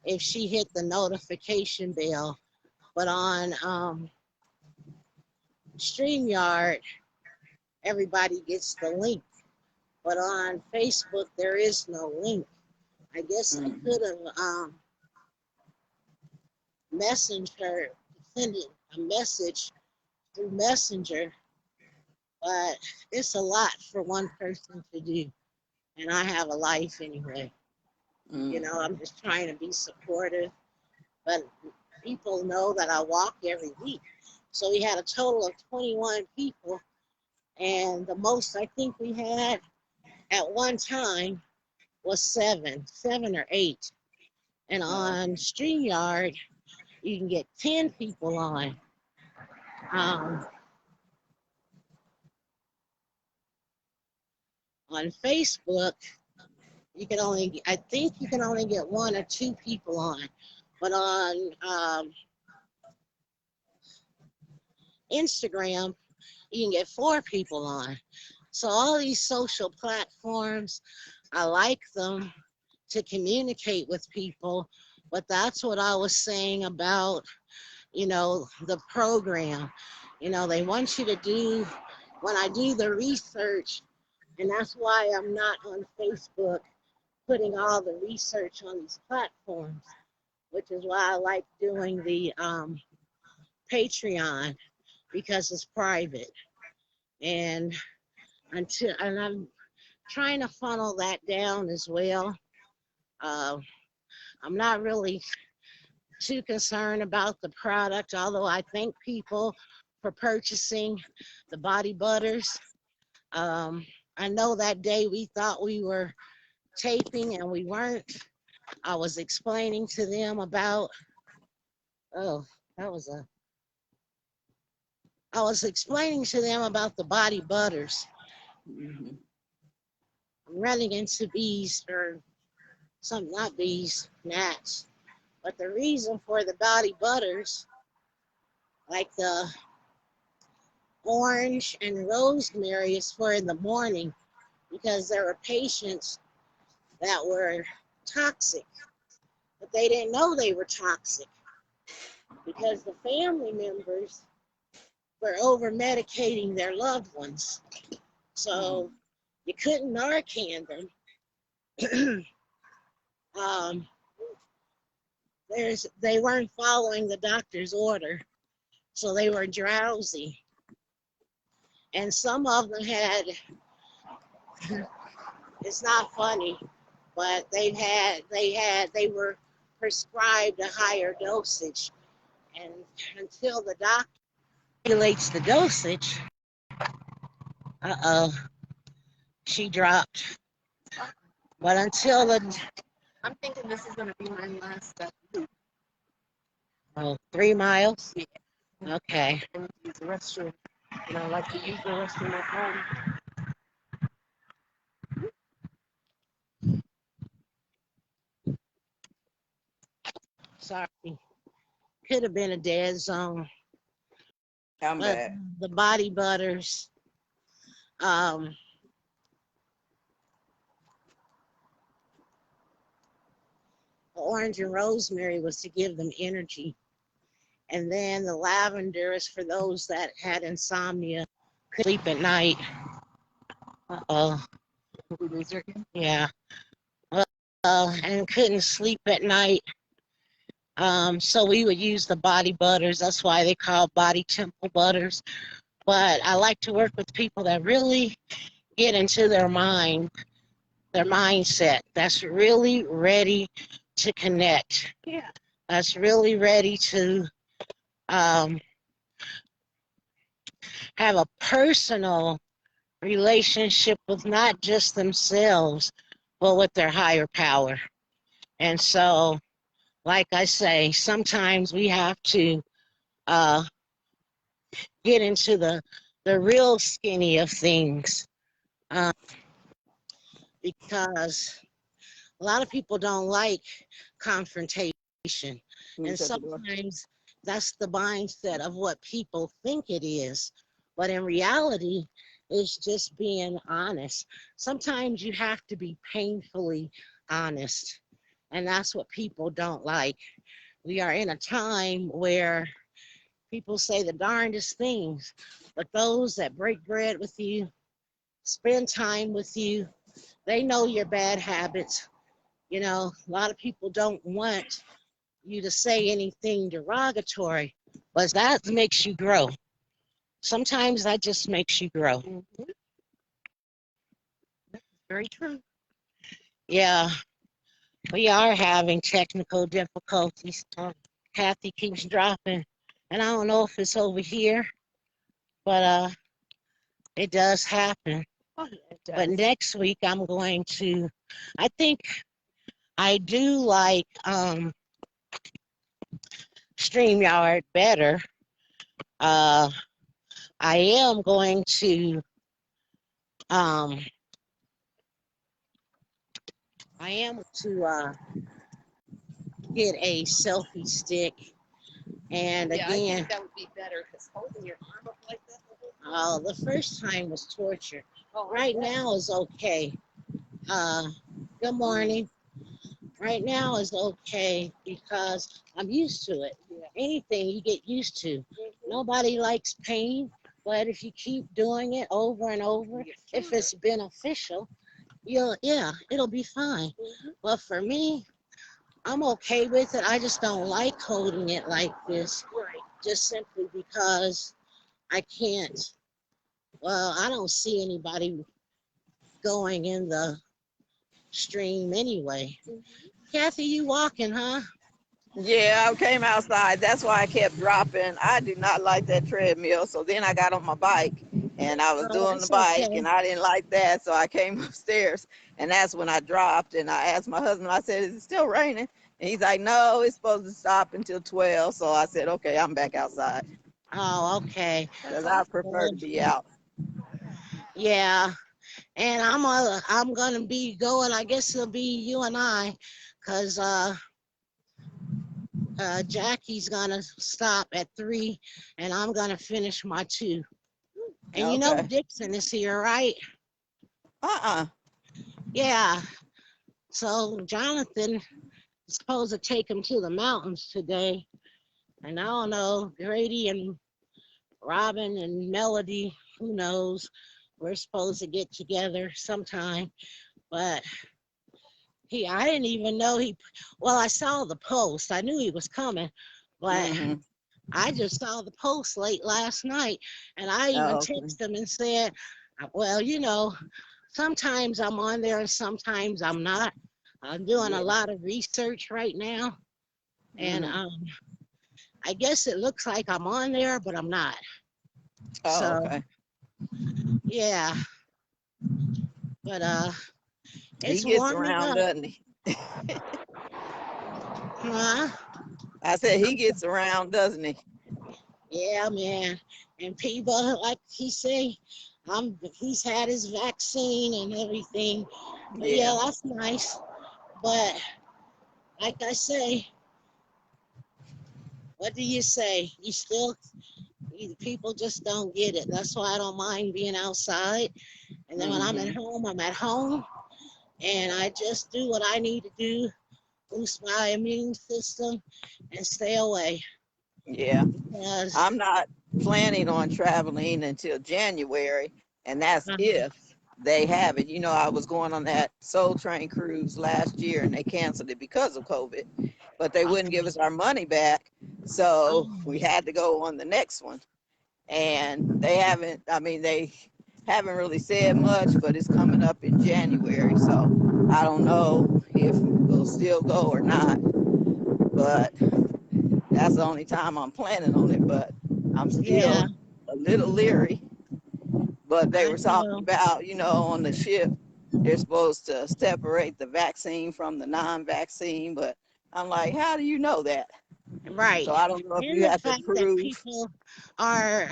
if she hit the notification bell, but on StreamYard, everybody gets the link. But on Facebook, there is no link. I guess I Hmm. could have messaged her, send it a message through Messenger, but it's a lot for one person to do. And I have a life anyway. Hmm. I'm just trying to be supportive, but people know that I walk every week. So we had a total of 21 people, and the most I think we had at one time was seven or eight. And Oh. on StreamYard, you can get 10 people on. Um, on Facebook, I think you can only get one or two people on. But on Instagram, you can get four people on. So all these social platforms, I like them to communicate with people, but that's what I was saying about, the program. They want you to do, when I do the research, and that's why I'm not on Facebook putting all the research on these platforms, which is why I like doing the Patreon because it's private. And I'm trying to funnel that down as well. Uh, I'm not really too concerned about the product, although I thank people for purchasing the body butters. Um, I know that day we thought we were taping and we weren't. I was explaining to them about, oh, that was a, I was explaining to them about the body butters. Mhm. I'm running into bees or some, not bees, gnats. But the reason for the body butters, like the orange and rosemary, is for in the morning because there were patients that were toxic, but they didn't know they were toxic because the family members were over medicating their loved ones. So you couldn't Narcan them. um, they weren't following the doctor's order, so they were drowsy. And some of them had, it's not funny, but they were prescribed a higher dosage. And until the doctor regulates the dosage, uh-oh, she dropped. But until the, I'm thinking this is going to be my last oh, 3 miles? Yeah. Okay. I need to use the restroom. And I like to use the restroom at home. Sorry. Could have been a dead zone. I'm But back. the body butters, um, the orange and rosemary was to give them energy. And then the lavender is for those that had insomnia, couldn't sleep at night. Uh-oh. Did we lose her again? Yeah. And couldn't sleep at night. So we would use the body butters. That's why they call body temple butters. But I like to work with people that really get into their mind, their mindset. That's really ready to connect. Yeah. That's really ready to um, have a personal relationship with not just themselves, but with their higher power. And so, like I say, sometimes we have to uh, get into the real skinny of things uh, because a lot of people don't like confrontation. And sometimes that's the mindset of what people think it is. But in reality, it's just being honest. Sometimes you have to be painfully honest. And that's what people don't like. We are in a time where people say the darndest things, but those that break bread with you, spend time with you, they know your bad habits. You know, a lot of people don't want you to say anything derogatory, but that makes you grow. Sometimes that just makes you grow. Mm-hmm. That's very true. Yeah, we are having technical difficulties. Kathy keeps dropping, and I don't know if it's over here, but it does happen. Oh, it does. But next week I'm going to, I think I do like StreamYard better. I am going to um get a selfie stick. And Yeah, I again, think that would be better because holding your arm up like that. the first time was torture. Oh, Right now is okay. Good morning. Right now is okay because I'm used to it. Yeah. Anything you get used to. Nobody likes pain, but if you keep doing it over and over, if it's beneficial, it'll be fine. But for me, I'm okay with it. I just don't like holding it like this, Right. just simply because I can't. Well, I don't see anybody going in the stream anyway. Kathy, you walking, huh? Yeah, I came outside. That's why I kept dropping. I do not like that treadmill. So then I got on my bike and I was Oh, doing the that's bike okay. and I didn't like that. So I came upstairs and that's when I dropped and I asked my husband, I said, is it still raining? And he's like, no, it's supposed to stop until 12. So I said, okay, I'm back outside Oh, okay. because I prefer Well, to be out. yeah. And I'm gonna be going. I guess it'll be you and I, cause Jackie's gonna stop at 3, and I'm gonna finish my 2. And you know Okay. Dixon is here, right? Uh-uh. Yeah. So Jonathan is supposed to take him to the mountains today, and I don't know, Grady and Robin and Melody, who knows? We're supposed to get together sometime, but I didn't even know well, I saw the post. I knew he was coming, but Mm-hmm. I just saw the post late last night, and I even Oh, okay. texted him and said, well, sometimes I'm on there and sometimes I'm not. I'm doing a Yeah. lot of research right now, and Mm-hmm. I guess it looks like I'm on there, but I'm not. Oh, So okay. yeah, but He it's gets warming around, up. doesn't he? Huh? I said he I'm so, gets around, doesn't he? yeah, man. And people, like he say, he's had his vaccine and everything. But Yeah. yeah, that's nice. But like I say, what do you say? People just don't get it. That's why I don't mind being outside. And then when I'm at Mm-hmm. home, I'm at home, and I just do what I need to do, boost my immune system, and stay away. Yeah. Because I'm not planning on traveling until January, and that's if they have it. You know, I was going on that Soul Train cruise last year, and they canceled it because of COVID, but they wouldn't give okay, us our money back, so we um, had to go on the next one. And they haven't. I mean, they haven't really said much, but it's coming up in January, so I don't know if we'll still go or not. But that's the only time I'm planning on it, but I'm yeah, still a little leery. But they I were talking know. about, on the ship, they're supposed to separate the vaccine from the non-vaccine, but I'm like, how do you know that? Right. So I don't know if And you the have to fact that prove people are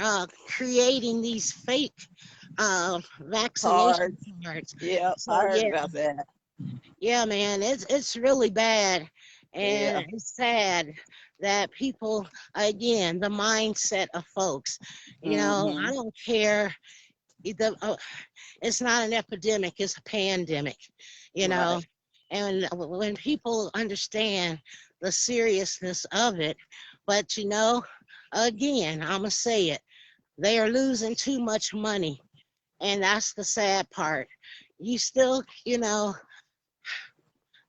creating these fake vaccination cards. cards. Yeah, So I heard yeah, about that. yeah, man, it's really bad, Yeah. and it's sad that people, again, the mindset of folks. I Hmm. don't care. The, it's not an epidemic; it's a pandemic. You know, Right. and when people understand the seriousness of it, but again, I'm gonna say it: they are losing too much money, and that's the sad part. You still,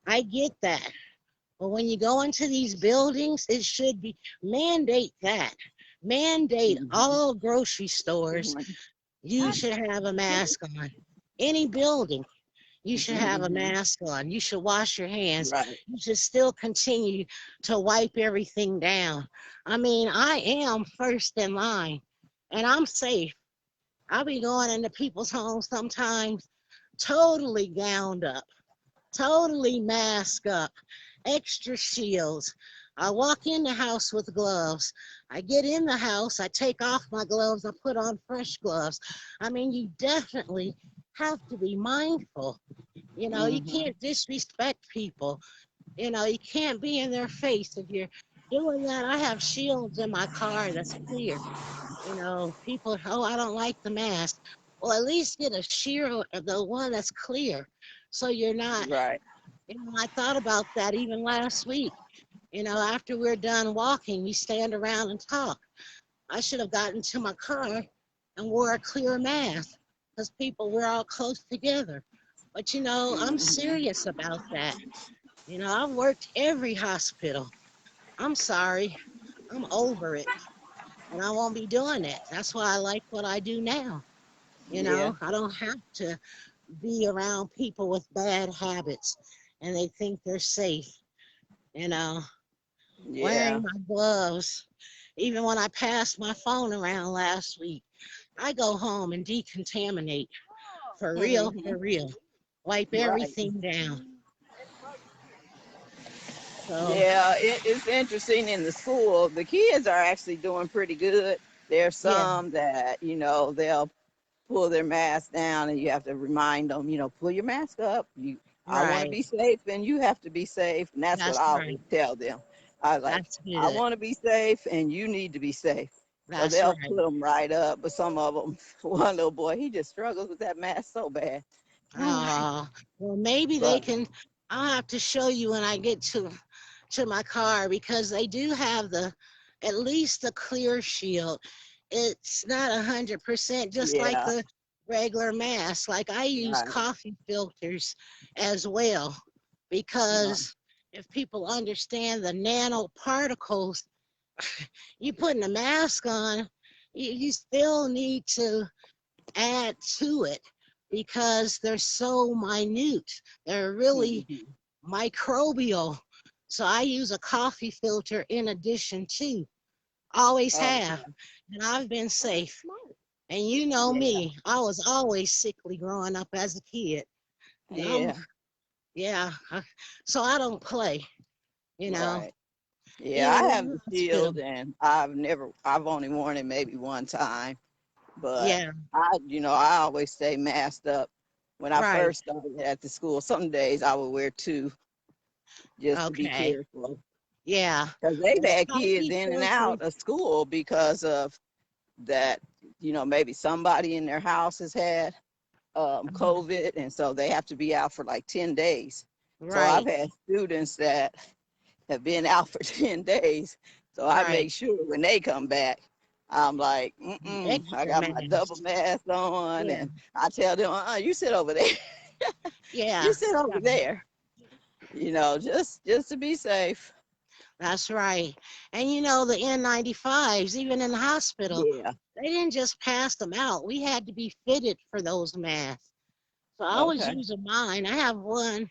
I get that. But when you go into these buildings, it should be mandate that. Mandate Hmm. all grocery stores, you should have a mask on. Any building, you should have a Hmm. mask on. You should wash your hands. Right. You should still continue to wipe everything down. I mean, I am first in line and I'm safe. I'll be going into people's homes sometimes totally gowned up, totally masked up, extra shields. I walk in the house with gloves. I get in the house, I take off my gloves, I put on fresh gloves. I mean, you definitely have to be mindful. You Hmm. can't disrespect people. You can't be in their face if you're doing that. I have shields in my car that's clear. People, oh, I don't like the mask. Well, at least get a shield, the one that's clear, so you're not. Right. I thought about that even last week. After we're done walking, we stand around and talk. I should have gotten to my car and wore a clear mask because we're all close together. But I'm Hmm. serious about that. I've worked every hospital. I'm sorry. I'm over it. And I won't be doing it. That's why I like what I do now. Yeah. I don't have to be around people with bad habits and they think they're safe. You know, Yeah. wearing my gloves, even when I passed my phone around last week. I go home and decontaminate for Hmm. real. Wipe Right. everything down. So, Yeah, it's interesting in the school. The kids are actually doing pretty good. There's yeah, some that, they'll pull their mask down and you have to remind them, pull your mask up. I want to right. be safe and you have to be safe. And that's what That's I right. always tell them. I was like, That's I good. want to be safe and you need to be safe. So That's they'll right. put them right up. But some of them, one little boy, he just struggles with that mask so bad. I'm like, Oh, well, maybe they but can. I'll have to show you when I get to my car because they do have the at least the clear shield. It's not 100%, just like yeah, the regular mask. Like I use right, coffee filters as well right. because if people understand the nanoparticles, you putting a mask on, you still need to add to it because they're so minute. They're really Mhm. microbial. So I use a coffee filter in addition to, always Oh, have, and I've been safe. And you know yeah, me, I was always sickly growing up as a kid. And yeah, yeah, so I don't play, you know, right. Yeah, even I in have the the hospital. shield and I've only worn it maybe one time, but Yeah, I always stay masked up. When I right. first started at the school, some days I would wear two just to be Okay. careful. Yeah. Because they've Well, had kids coffee in and filter. out of school because of that, maybe somebody in their house has had COVID, and so they have to be out for like 10 days. So I've Right, had students that have been out for 10 days. So I right. make sure when they come back, I'm like, I Extra got my double mask. mask on, Yeah, and I tell them, you sit over there, you yeah. sit over there, just to be safe. That's right. And you know, the N95s, even in the hospital, Yeah. they didn't just pass them out. We had to be fitted for those masks. So I was Okay. using mine. I have one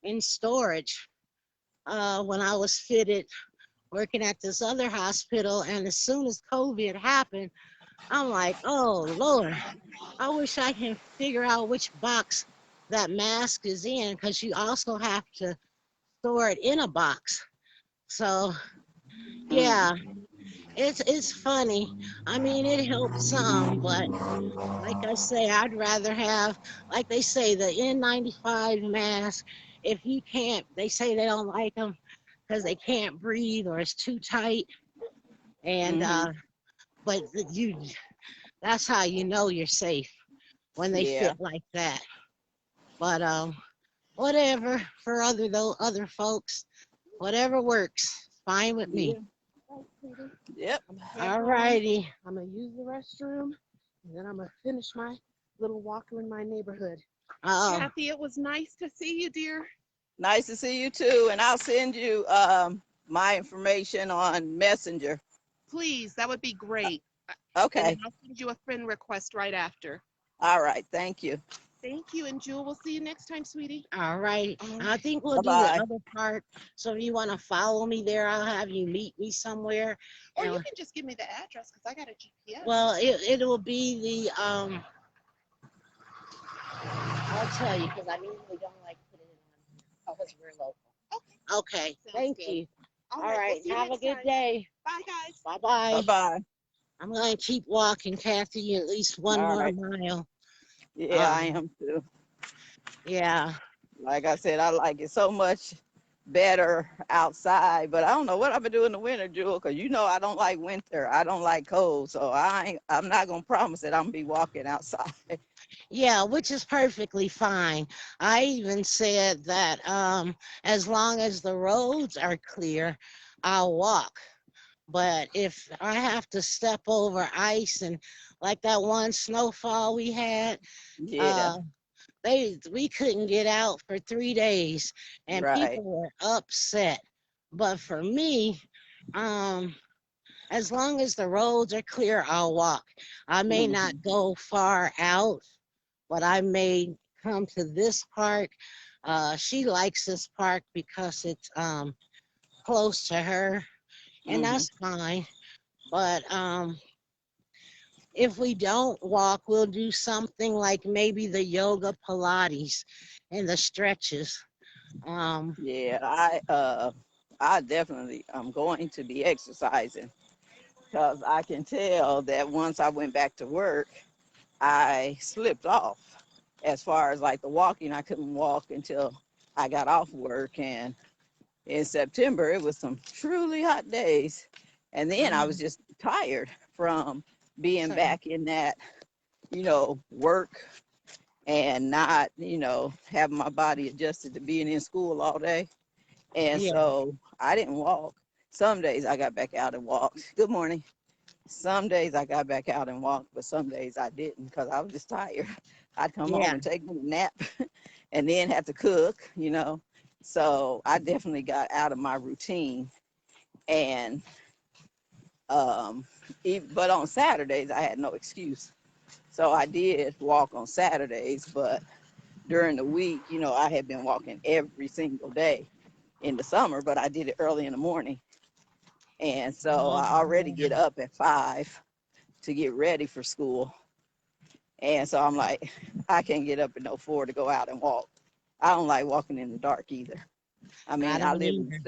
in storage when I was fitted working at this other hospital. And as soon as COVID happened, I'm like, oh, Lord, I wish I can figure out which box that mask is in because you also have to store it in a box. So, Mm. yeah, it's funny. I mean, it helps some, but like I say, I'd rather have, like they say, the N95 mask. If you can't, they say they don't like them because they can't breathe or it's too tight. And Mm-hmm. but that's how you know you're safe when they Yeah. fit like that. But whatever for other folks, whatever works, fine with me. Yeah. Yep. I'm gonna head All home. righty. I'm gonna use the restroom, and then I'm gonna finish my little walk in my neighborhood. Oh, Kathy, it was nice to see you, dear. Nice to see you too. And I'll send you my information on Messenger. Please, that would be great. And then Okay. I'll send you a friend request right after. All right. Thank you. Thank you, and Jewel, we'll see you next time, sweetie. all right. All I right. think we'll Bye do the bye. other part. So if you want to follow me there, I'll have you meet me somewhere. Or you And can just give me the address because I got a GPS. well, it will be the I'll tell you because I usually don't like put it on because we're local. Okay, Okay. sounds Thank good. you. All All right, we'll right. see you Have a next good time. day. Bye, guys. Bye Bye bye. bye. I'm going to keep walking, Kathy, at least one All more right. mile. Yeah, I Um, am too. yeah. Like I said, I like it so much better outside, but I don't know what I'm gonna do in the winter, Jewel, because I don't like winter. I don't like cold, so I'm not gonna promise that I'm gonna be walking outside. Yeah, which is perfectly fine. I even said that as long as the roads are clear, I'll walk. But if I have to step over ice and like that one snowfall we had, Yeah, uh, we couldn't get out for 3 days and right. people were upset. But for me, um, as long as the roads are clear, I'll walk. I may Hmm. not go far out, but I may come to this park. She likes this park because it's close to her, and Hmm. that's fine. But if we don't walk, we'll do something like maybe the yoga Pilates and the stretches. Um, Yeah, I definitely am going to be exercising because I can tell that once I went back to work, I slipped off as far as like the walking. I couldn't walk until I got off work. And in September, it was some truly hot days. And then I was mhm. just tired from being So, back in that, work and not, having my body adjusted to being in school all day. And yeah, so I didn't walk. Some days I got back out and walked. Good morning. Some days I got back out and walked, but some days I didn't because I was just tired. I'd come home yeah, and take a nap and then have to cook. So I definitely got out of my routine. And but on Saturdays I had no excuse. So I did walk on Saturdays, but during the week, I had been walking every single day in the summer, but I did it early in the morning. And so I already get yeah. up at 5 to get ready for school. And so I'm like, I can't get up at no 4 to go out and walk. I don't like walking in the dark either. I I mean, don't either.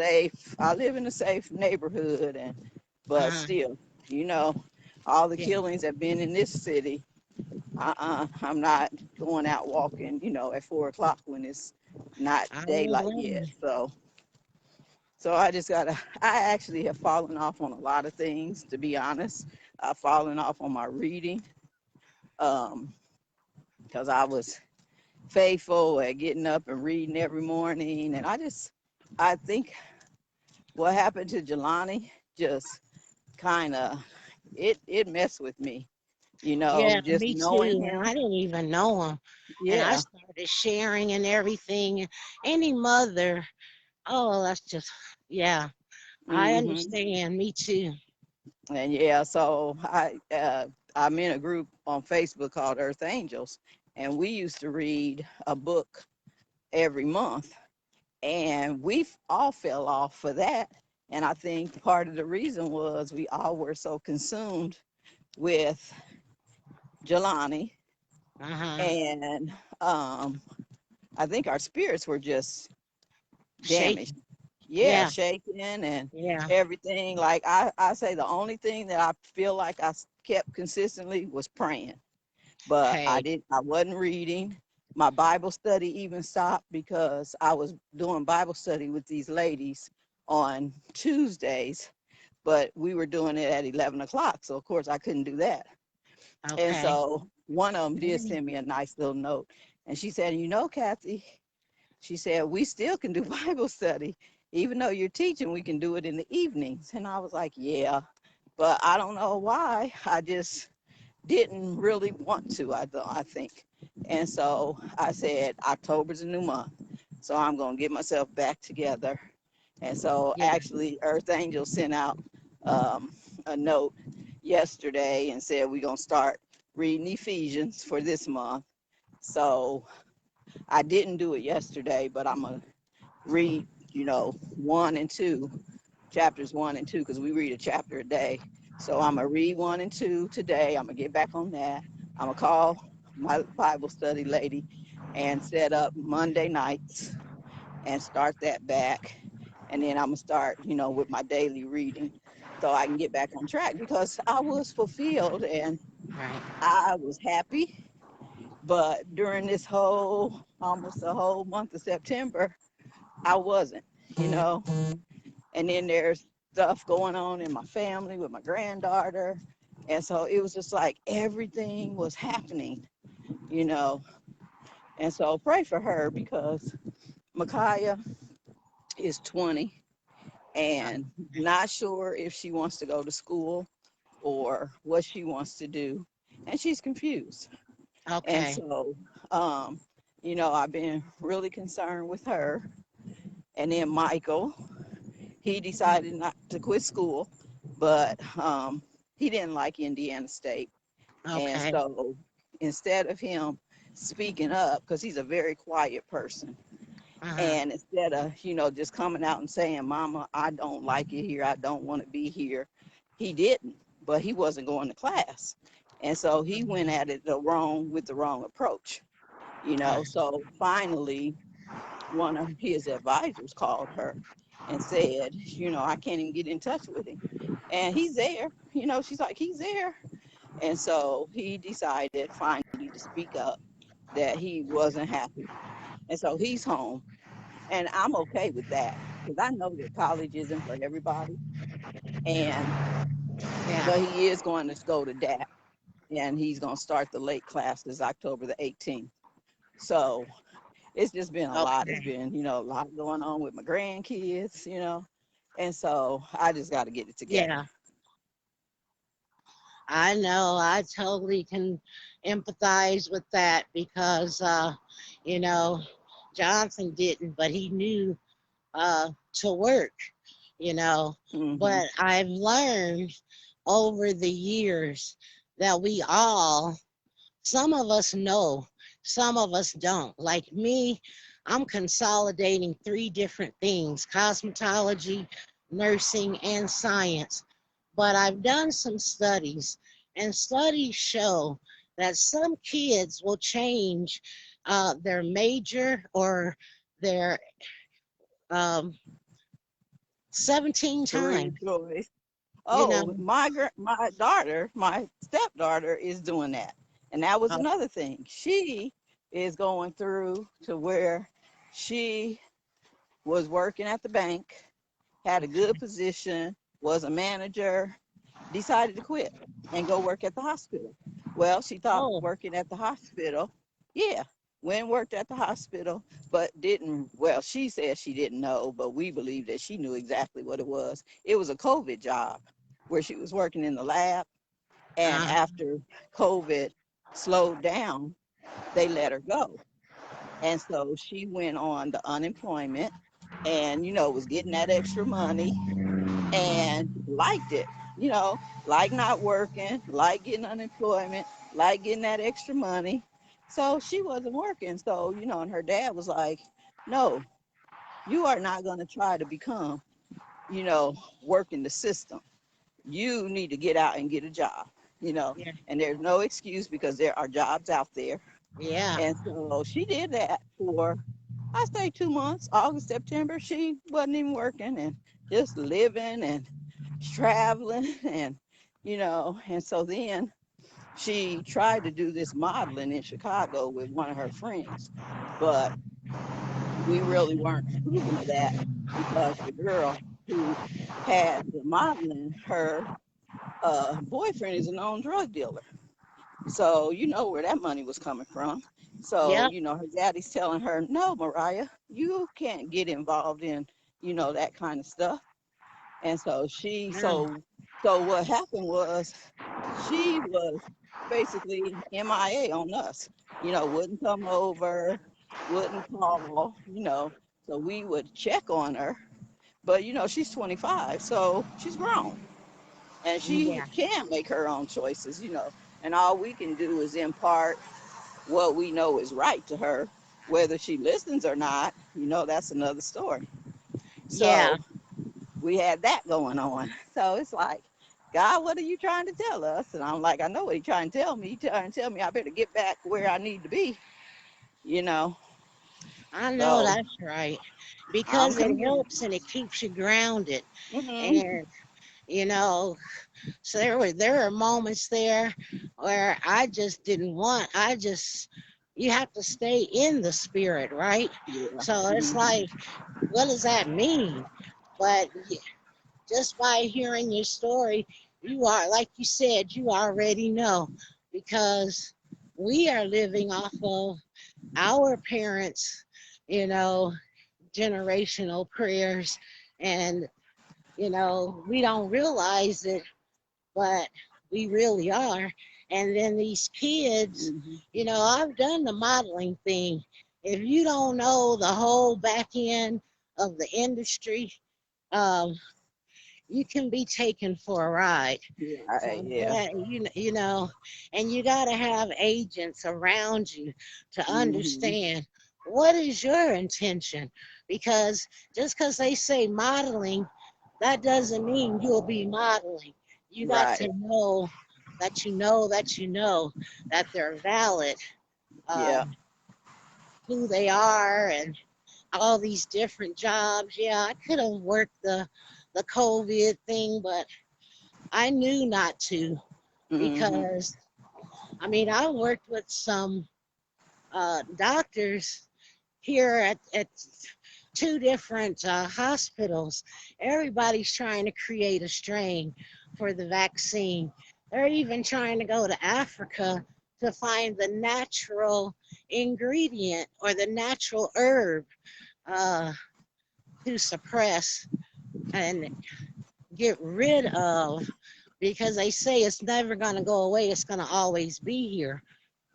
I live in a safe neighborhood, but Uh-huh. still, you know, all the Yeah, killings have been in this city. I'm not going out walking, at 4 o'clock when it's not I don't daylight blame yet. you. So I just gotta. I actually have fallen off on a lot of things, to be honest. I've fallen off on my reading, um, because I was faithful at getting up and reading every morning, and I think what happened to Jelani just kind of it messed with me, Yeah, just me knowing too. And him. I didn't even know him. And I Yeah. started sharing and everything. Any mother, oh, that's just, yeah, I Hmm. understand. Me too. And yeah, so I'm in a group on Facebook called Earth Angels, and we used to read a book every month, and we all fell off for that. And I think part of the reason was we all were so consumed with Jelani, Uh-huh. and um, I think our spirits were just damaged. Shaking. Yeah, Yeah, shaking and yeah. everything. Like I say, the only thing that I feel like kept consistently was praying, but Hey, I wasn't reading. My Bible study even stopped because I was doing Bible study with these ladies on Tuesdays, but we were doing it at 11 o'clock. So of course I couldn't do that. And okay. so one of them did Mm, send me a nice little note. And she said, Kathy, she said, we still can do Bible study. Even though you're teaching, we can do it in the evenings. And I was like, yeah, but I don't know why. I just didn't really want to, I think. And so I said, October's a new month. So I'm going to get myself back together. And so yeah, actually, Earth Angel sent out um, a note yesterday and said, we're going to start reading Ephesians for this month. So I didn't do it yesterday, but I'm going to read, 1 and 2, chapters 1 and 2, because we read a chapter a day. So I'm gonna read 1 and 2 today. I'm gonna get back on that. I'm gonna call my Bible study lady and set up Monday nights and start that back. And then I'm gonna start, with my daily reading so I can get back on track because I was fulfilled and right. I was happy. But during this whole almost the whole month of September, I wasn't, you know. And then there's stuff going on in my family with my granddaughter. And so it was just like everything was happening, you know. And so pray for her because Micaiah is 20 and not sure if she wants to go to school or what she wants to do. And she's confused. And Okay. so, um, I've been really concerned with her. And then Michael, he decided not to quit school, but he didn't like Indiana State. And Okay. so instead of him speaking up, because he's a very quiet person, Uh-huh. and instead of, just coming out and saying, Mama, I don't like it here, I don't want to be here, he didn't, but he wasn't going to class. And so he went at it the wrong approach, you know. So finally, one of his advisors called her and said, you know, I can't even get in touch with him. And he's there, you know, she's like, he's there. And so he decided finally to speak up that he wasn't happy. And so he's home. And I'm okay with that because I know that college isn't for everybody. And Yeah. but he is going to go to DAC and he's going to start the late classes October the 18th. So it's just been a lot. It's Okay. been, you know, a lot going on with my grandkids, you know. And so I just got to get it together. Yeah. I know. I totally can empathize with that because, you know, Johnson didn't, but he knew to work, you know. Hmm. But I've learned over the years that we all, some of us know, some of us don't. Like me, I'm consolidating three different things: cosmetology, nursing, and science. But I've done some studies, and studies show that some kids will change their major or their um, 17 Career times, choice. you know. Oh, my daughter, my stepdaughter is doing that. And that was Uh, another thing. She is going through to where she was working at the bank, had a good position, was a manager, decided to quit and go work at the hospital. Well, she thought oh, working at the hospital, yeah, went and worked at the hospital, but didn't, well, she said she didn't know, but we believe that she knew exactly what it was. It was a COVID job where she was working in the lab. And uh, after COVID slowed down, they let her go. And so she went on the unemployment and, you know, was getting that extra money and liked it, you know, like not working, like getting unemployment, like getting that extra money. So she wasn't working. So, you know, and her dad was like, no, you are not going to try to become, you know, work in the system. You need to get out and get a job, you know, yeah, and there's no excuse because there are jobs out there. yeah, And so she did that for, I say 2 months, August, September. She wasn't even working and just living and traveling and, you know, and so then she tried to do this modeling in Chicago with one of her friends, but we really weren't approving of that because the girl who had the modeling, her boyfriend is a known drug dealer. So you know where that money was coming from. So, yep, you know, her daddy's telling her, no, Mariah, you can't get involved in, you know, that kind of stuff. And so no, so what happened was she was basically MIA on us, you know, wouldn't come over, wouldn't call, you know, so we would check on her. But, you know, she's 25, so she's grown and she yeah, can make her own choices, you know, and all we can do is impart what we know is right to her. Whether she listens or not, you know, that's another story. yeah. So we had that going on. So it's like, God, what are you trying to tell us? And I'm like, I know what he's trying to tell me. He's trying to tell me I better get back where I need to be, you know. I know So that's right I'm because it convinced. helps and it keeps you grounded. Hmm. And you know, so there were moments there where I just didn't want. I just you have to stay in the spirit, right? Yeah. So it's Hmm. like, what does that mean? But just by hearing your story, you are, like you said, you already know because we are living off of our parents, you know, generational prayers. And, you know, we don't realize it, but we really are. And then these kids, Hmm. you know, I've done the modeling thing. If you don't know the whole back end of the industry, um, you can be taken for a ride. Yeah. So Yeah. that you know, and you got to have agents around you to Hmm. understand what is your intention. Because just because they say modeling, that doesn't mean you'll be modeling. You got to Right. know that you know that they're valid, Yeah. um, who they are, and all these different jobs. Yeah, I could have worked the COVID thing, but I knew not to Mhm. because I mean I worked with some doctors here at two different hospitals. Everybody's trying to create a strain for the vaccine. They're even trying to go to Africa to find the natural ingredient or the natural herb uh, to suppress and get rid of because they say it's never going to go away. It's going to always be here.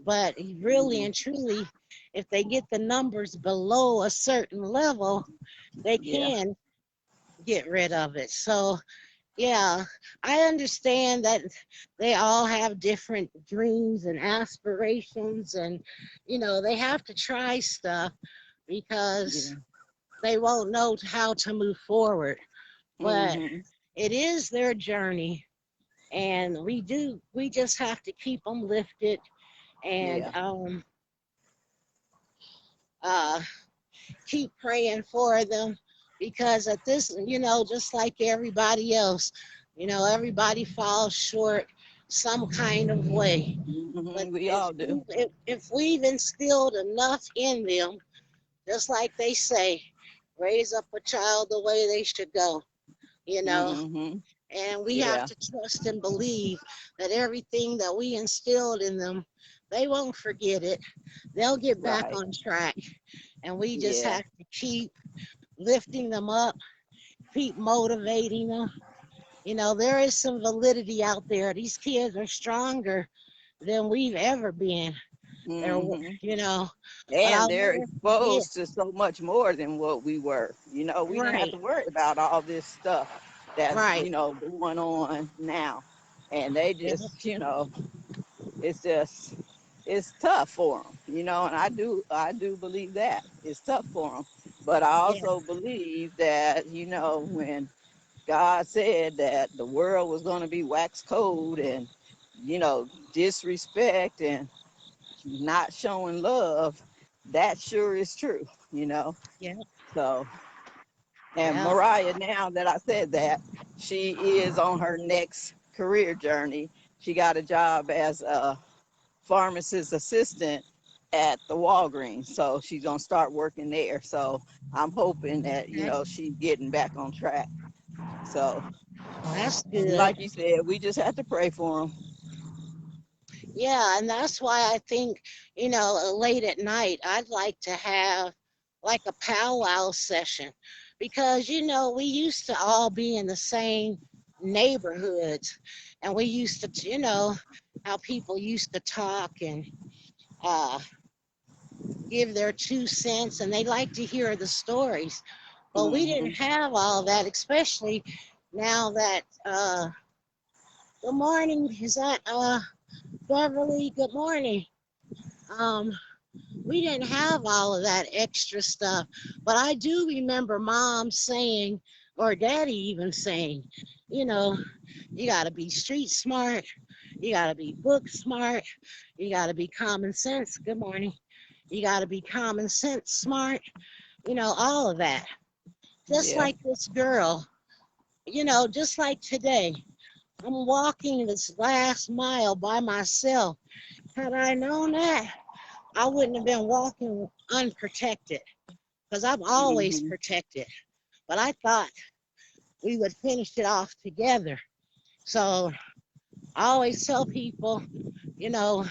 But really Mhm. and truly, if they get the numbers below a certain level, they Yeah. can get rid of it. So, yeah, I understand that they all have different dreams and aspirations, and, they have to try stuff because Yeah. they won't know how to move forward. But Mhm. it is their journey, and we just have to keep them lifted and Yeah. uh, keep praying for them because at this, just like everybody else, everybody falls short some kind of way. But Mhm. We all do. if we've instilled enough in them, just like they say, raise up a child the way they should go, you know, Mhm. and we have Yeah. to trust and believe that everything that we instilled in them, they won't forget it. They'll get back Right. on track. And we just Yeah. have to keep lifting them up, keep motivating them. There is some validity out there. These kids are stronger than we've ever been. They're, Mhm. you know, but And I'll they're never forget. exposed to so much more than what we were. We didn't have Right, to worry about all this stuff that's, right. going on now. And they Yeah, just, it's just, it's tough for them, and I do believe that it's tough for them. But I yeah, also believe that, when God said that the world was going to be wax cold and, disrespect and not showing love, that sure is true, you know. yeah, So, and yeah. Mariah, now that I said that, she is on her next career journey. She got a job as a pharmacist assistant at the Walgreens. So she's gonna start working there. So I'm hoping that, Okay. she's getting back on track. So, Well, that's and good. like you said, we just have to pray for them. Yeah, and that's why I think, late at night, I'd like to have like a powwow session because, we used to all be in the same neighborhoods and we used to, how people used to talk and uh, give their 2 cents and they like to hear the stories. But we didn't Hmm. have all that, especially now that, good morning, is that Beverly? Good morning. Um, we didn't have all of that extra stuff. But I do remember mom saying, or daddy even saying, you know, you got to be street smart, you got to be book smart, you got to be common sense. Good morning. You got to be common sense smart, all of that. Just Yeah. like this girl, just like today. I'm walking this last mile by myself. Had I known that, I wouldn't have been walking unprotected because I'm always Hmm. protected. But I thought we would finish it off together. So I always tell people, you know,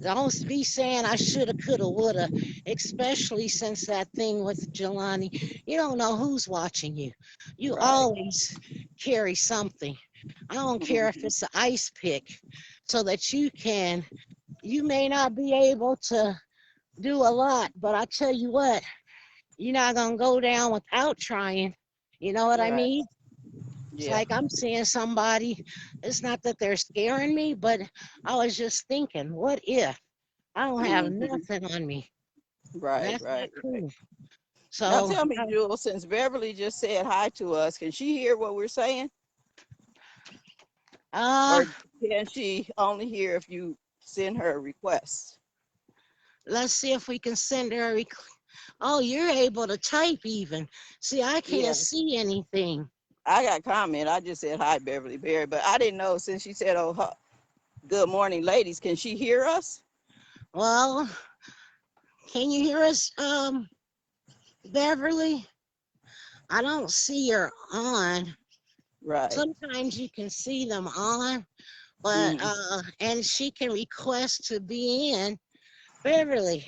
don't be saying I shoulda, coulda, woulda, especially since that thing with Jelani. You don't know who's watching you. You Right. always carry something. I don't care if Hmm. it's an ice pick, so that you may not be able to do a lot, but I tell you what, you're not gonna go down without trying. You know what I Right. mean? It's Yeah. like I'm seeing somebody. It's not that they're scaring me, but I was just thinking, what if I don't have Hmm. nothing on me? And Right. that's not Right. Right. cool. Now So tell me, Jules, since Beverly just said hi to us, can she hear what we're saying? Uh, Or can she only hear if you send her a request? let's see if we can send her a Oh, you're able to type even. See, I Yeah, can't see anything. I got comment. I just said hi, Beverly Berry, but I didn't know since she said, "Oh, good morning, ladies." Can she hear us? Well, can you hear us, Beverly? I don't see her on. Right. Sometimes you can see them on, but Mm, and she can request to be in. Beverly,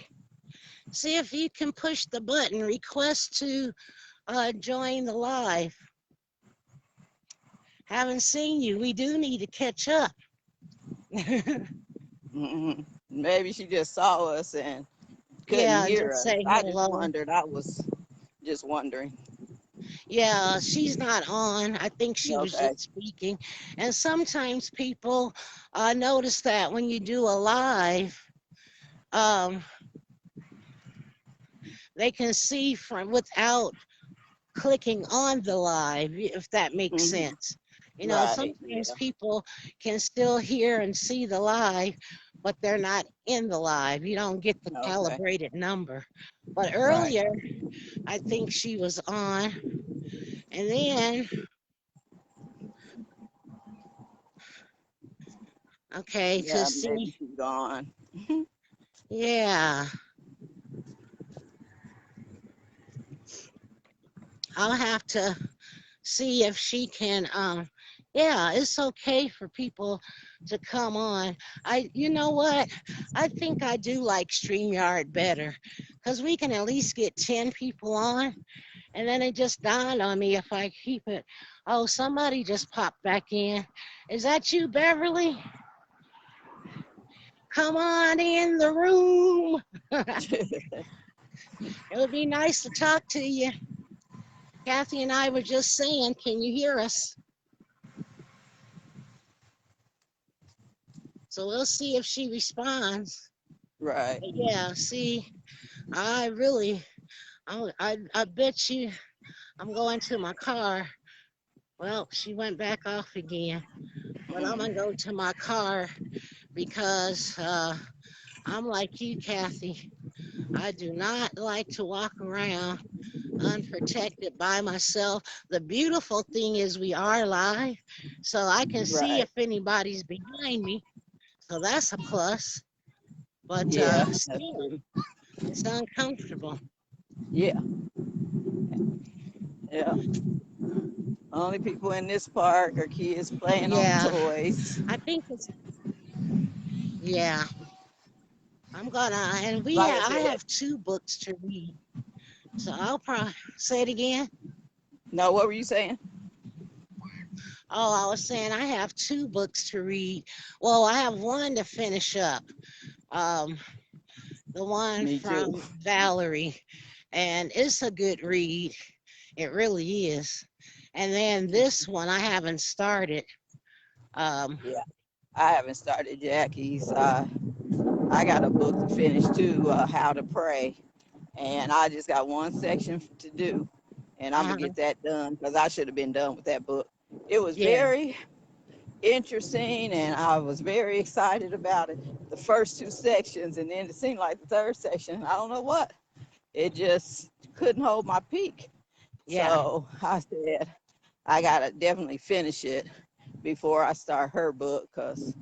see if you can push the button, request to join the live. Haven't seen you. We do need to catch up. maybe she just saw us and couldn't Yeah, hear just us. say I just hello. wondered. I was just wondering. Yeah, she's not on. I think she was Okay. just speaking. And sometimes people notice that when you do a live, um, they can see from without clicking on the live, if that makes Hmm. sense. You know, Right. sometimes Yeah. people can still hear and see the live, but they're not in the live. You don't get the Okay. calibrated number. But Right. earlier, I think she was on. And then, okay, to Yeah. Maybe see, she's gone. yeah, I'll have to see if she can yeah, it's okay for people to come on. You know what, I think I do like StreamYard better because we can at least get 10 people on, and then it just dawned on me, if I keep it. Oh, somebody just popped back in. Is that you, Beverly? Come on in the room. It would be nice to talk to you. Kathy and I were just saying, can you hear us? So we'll see if she responds. Right. But yeah, see, I really, I bet you I'm going to my car. Well, she went back off again. But I'm gonna go to my car because I'm like you, Kathy. I do not like to walk around unprotected by myself. The beautiful thing is we are live, so I can see Right. if anybody's behind me. So that's a plus. But Yeah. That's still, true. it's uncomfortable. Yeah. Yeah. Only people in this park are kids playing on Yeah, toys. I think it's yeah. I'm gonna and Like I I said, have two books to read, so I'll probably say it again. no, what were you saying? Oh, I was saying I have two books to read. Well, I have one to finish up. Um, the one Me too. from Valerie, and it's a good read. It really is. And then this one I haven't started. Um, Yeah. I haven't started Jackie's. I got a book to finish too, How to Pray. And I just got one section to do. And I'm going to uh, get that done because I should have been done with that book. It was yeah, very interesting and I was very excited about it. The first two sections, and then it seemed like the third section, I don't know what, it just couldn't hold my peak. yeah, So I said, I got to definitely finish it before I start her book because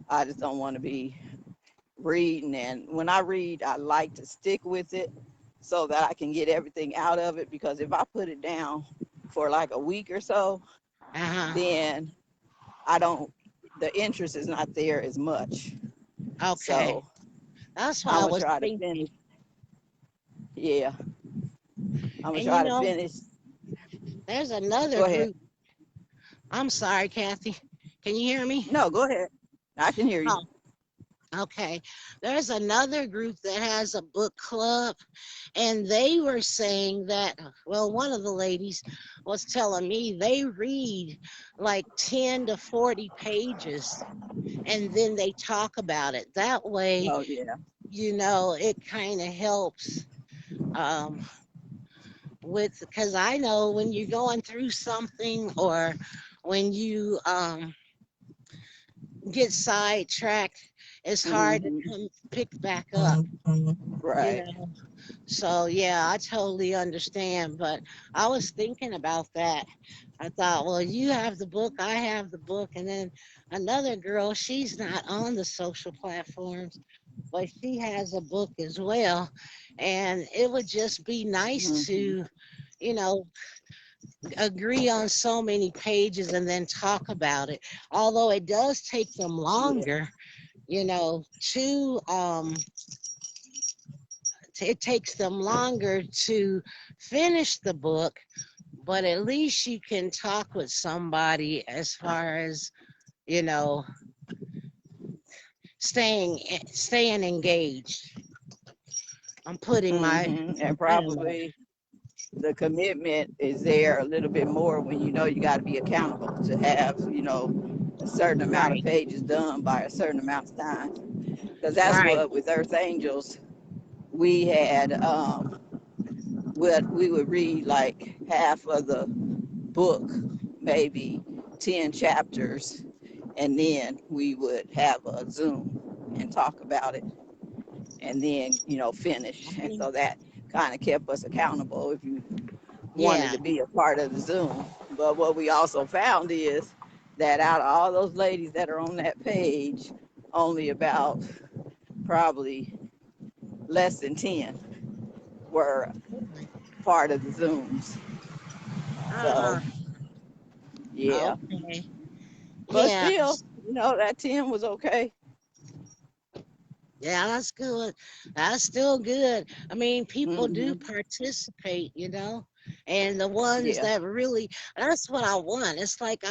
I just don't want to be reading. And when I read, I like to stick with it so that I can get everything out of it. Because if I put it down for like a week or so, uh-huh. then I don't, the interest is not there as much. Okay. So That's what I'm I gonna was try to thinking. finish. Yeah, I'm gonna And you try to know, finish. there's another Go ahead. group. I'm sorry, Kathy. Can you hear me? No, go ahead. I can hear you. Oh, okay. There's another group that has a book club, and they were saying that, well, one of the ladies was telling me they read like 10 to 40 pages and then they talk about it. That way, Oh yeah. it kind of helps um, because I know when you're going through something or when you get sidetracked, it's hard to Mm-hmm. come pick back up, you Right. know. So yeah, I totally understand. But I was thinking about that. I thought, well, you have the book, I have the book, and then another girl, she's not on the social platforms, but she has a book as well. And it would just be nice Mm-hmm. to, you know, agree on so many pages and then talk about it. Although it does take them Yeah. longer, to it takes them longer to finish the book, but at least you can talk with somebody as far as, you know, staying engaged. I'm putting my, And I don't know. probably the commitment is there a little bit more when you know you got to be accountable to have, a certain amount of Right, pages done by a certain amount of time. Because that's right. what with Earth Angels we had. What we would read like half of the book, maybe 10 chapters, and then we would have a Zoom and talk about it, and then I finish. And mean, so that kind of kept us accountable if you wanted yeah. to be a part of the Zoom. But what we also found is that out of all those ladies that are on that page, only about probably less than 10 were part of the Zooms. So, Uh-uh. yeah. Okay. But Yeah. still, that 10 was okay. Yeah, that's good. That's still good. I mean, people do Hmm. participate. And the ones Yeah. that really, that's what I want. It's like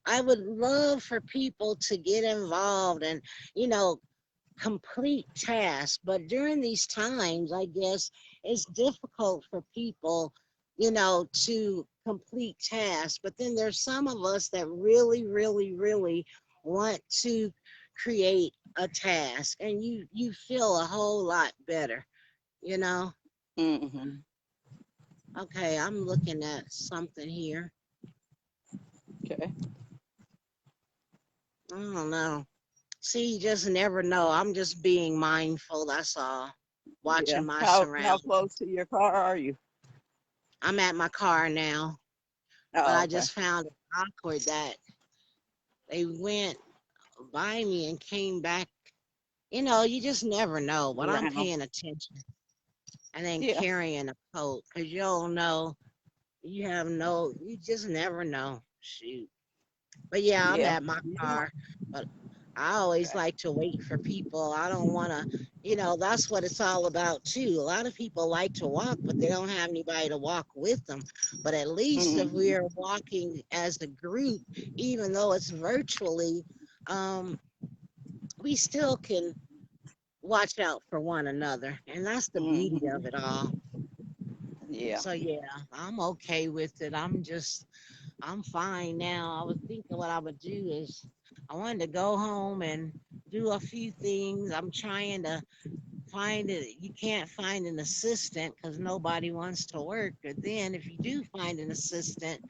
I would love for people to get involved and, you know, complete tasks. But during these times, I guess it's difficult for people, to complete tasks. But then there's some of us that really, really, really want to create a task, and you feel a whole lot better, you know. Hmm. Okay, I'm looking at something here. Okay. I don't know. See, you just never know. I'm just being mindful, that's all. Yeah. Watching my How surroundings. close to your car are you? I'm at my car now, but Oh, I okay. just found it awkward that they went by me and came back. You just never know, but I'm Around. paying attention and then Yeah. carrying a coat because you don't know. You just never know. Shoot. But yeah, I'm Yeah. at my You don't. car, but I always Okay. like to wait for people. I don't want to, that's what it's all about too. A lot of people like to walk, but they don't have anybody to walk with them. But at least if we Hmm. are walking as a group, even though it's virtually, um, we still can watch out for one another. And that's the beauty of Hmm. it all. Yeah. So yeah, I'm okay with it. I'm fine now. I was thinking what I would do is I wanted to go home and do a few things. I'm trying to find it. You can't find an assistant because nobody wants to work. Or then if you do find an assistant,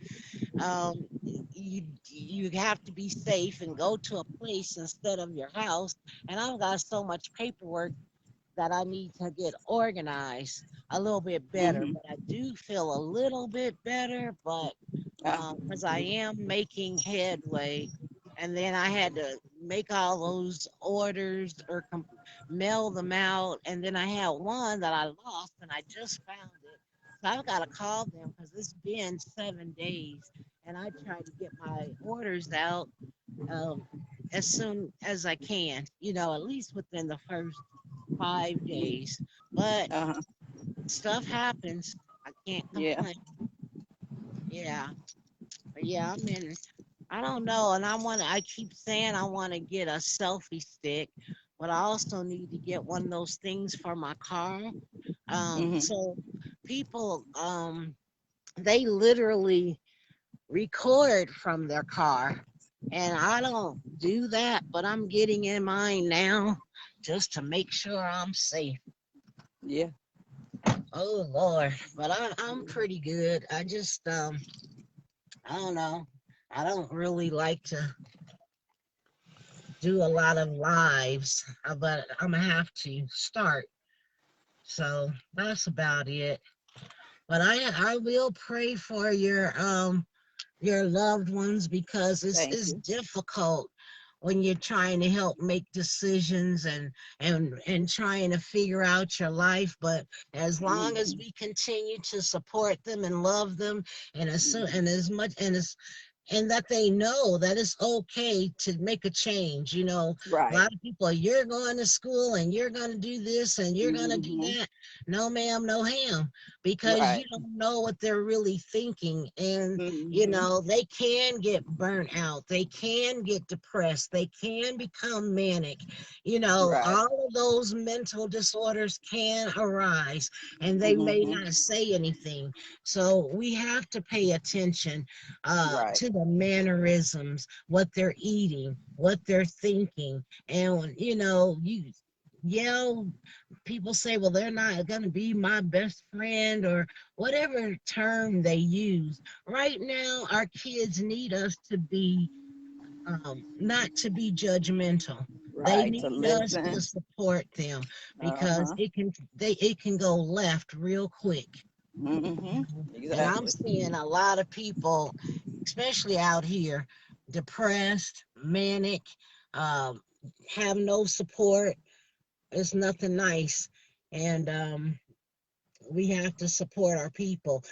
you have to be safe and go to a place instead of your house. And I've got so much paperwork that I need to get organized a little bit better. Hmm. But I do feel a little bit better, but Uh, because I am making headway. And then I had to make all those orders or mail them out. And then I had one that I lost and I just found it. So I've got to call them because it's been 7 days. And I try to get my orders out um, as soon as I can, at least within the first 5 days. But uh, stuff happens. I can't yeah. complain. Yeah. But yeah, I don't know. And I keep saying I want to get a selfie stick, but I also need to get one of those things for my car. Hmm. So people, they literally record from their car. And I don't do that, but I'm getting in mine now just to make sure I'm safe. Yeah. Oh Lord. But I'm pretty good. I don't know. I don't really like to do a lot of lives, but I'm gonna have to start. So that's about it. But I will pray for your loved ones because Thank it's you. difficult when you're trying to help make decisions and trying to figure out your life. But as long as Hmm. we continue to support them and love them, and Hmm. as much and that they know that it's okay to make a change. A Right. lot of people, you're going to school and you're going to do this and you're going to do Hmm. that. No, ma'am, no, ham, because you Right. don't know what they're really thinking. And, Hmm. they can get burnt out. They can get depressed. They can become manic. Right. All of those mental disorders can arise and they may Hmm. not say anything. So we have to pay attention Right. to the mannerisms, what they're eating, what they're thinking. And, you yell, people say, well, they're not going to be my best friend or whatever term they use. Right now, our kids need us to be not to be judgmental. They Right. To need us to listen. support them because Uh-huh. it can go left real quick. Hmm. And I'm Exactly. seeing a lot of people, especially out here, depressed, manic, um, have no support. It's nothing nice. And we have to support our people.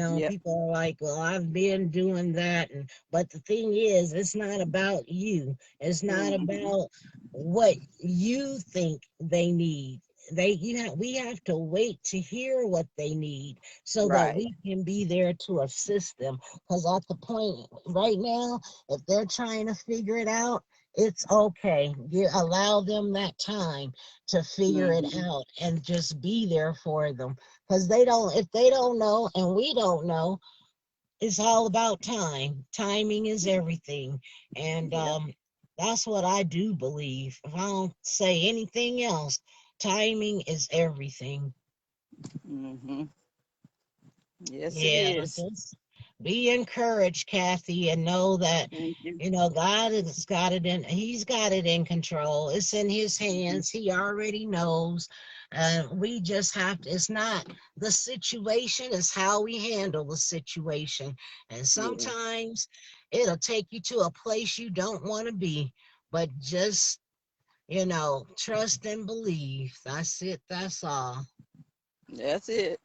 Yep. People are like, well, I've been doing that. But the thing is, it's not about you. It's not Hmm. about what you think they need. We have to wait to hear what they need so that Right. we can be there to assist them. Because at the point right now, if they're trying to figure it out, it's okay. You allow them that time to figure it Hmm. out and just be there for them because if they don't know and we don't know, it's all about time. Timing is everything. And Yep. that's what I do believe. If I don't say anything else, timing is everything. Hmm. Yes, it Yeah, is. just be encouraged, Kathy, and know that Thank you. God has got it in. He's got it in control. It's in His Hmm. hands. He already knows. We just have to. It's not the situation; it's how we handle the situation. And Yeah. sometimes it'll take you to a place you don't want to be, but just trust and believe. That's it. That's all. That's it.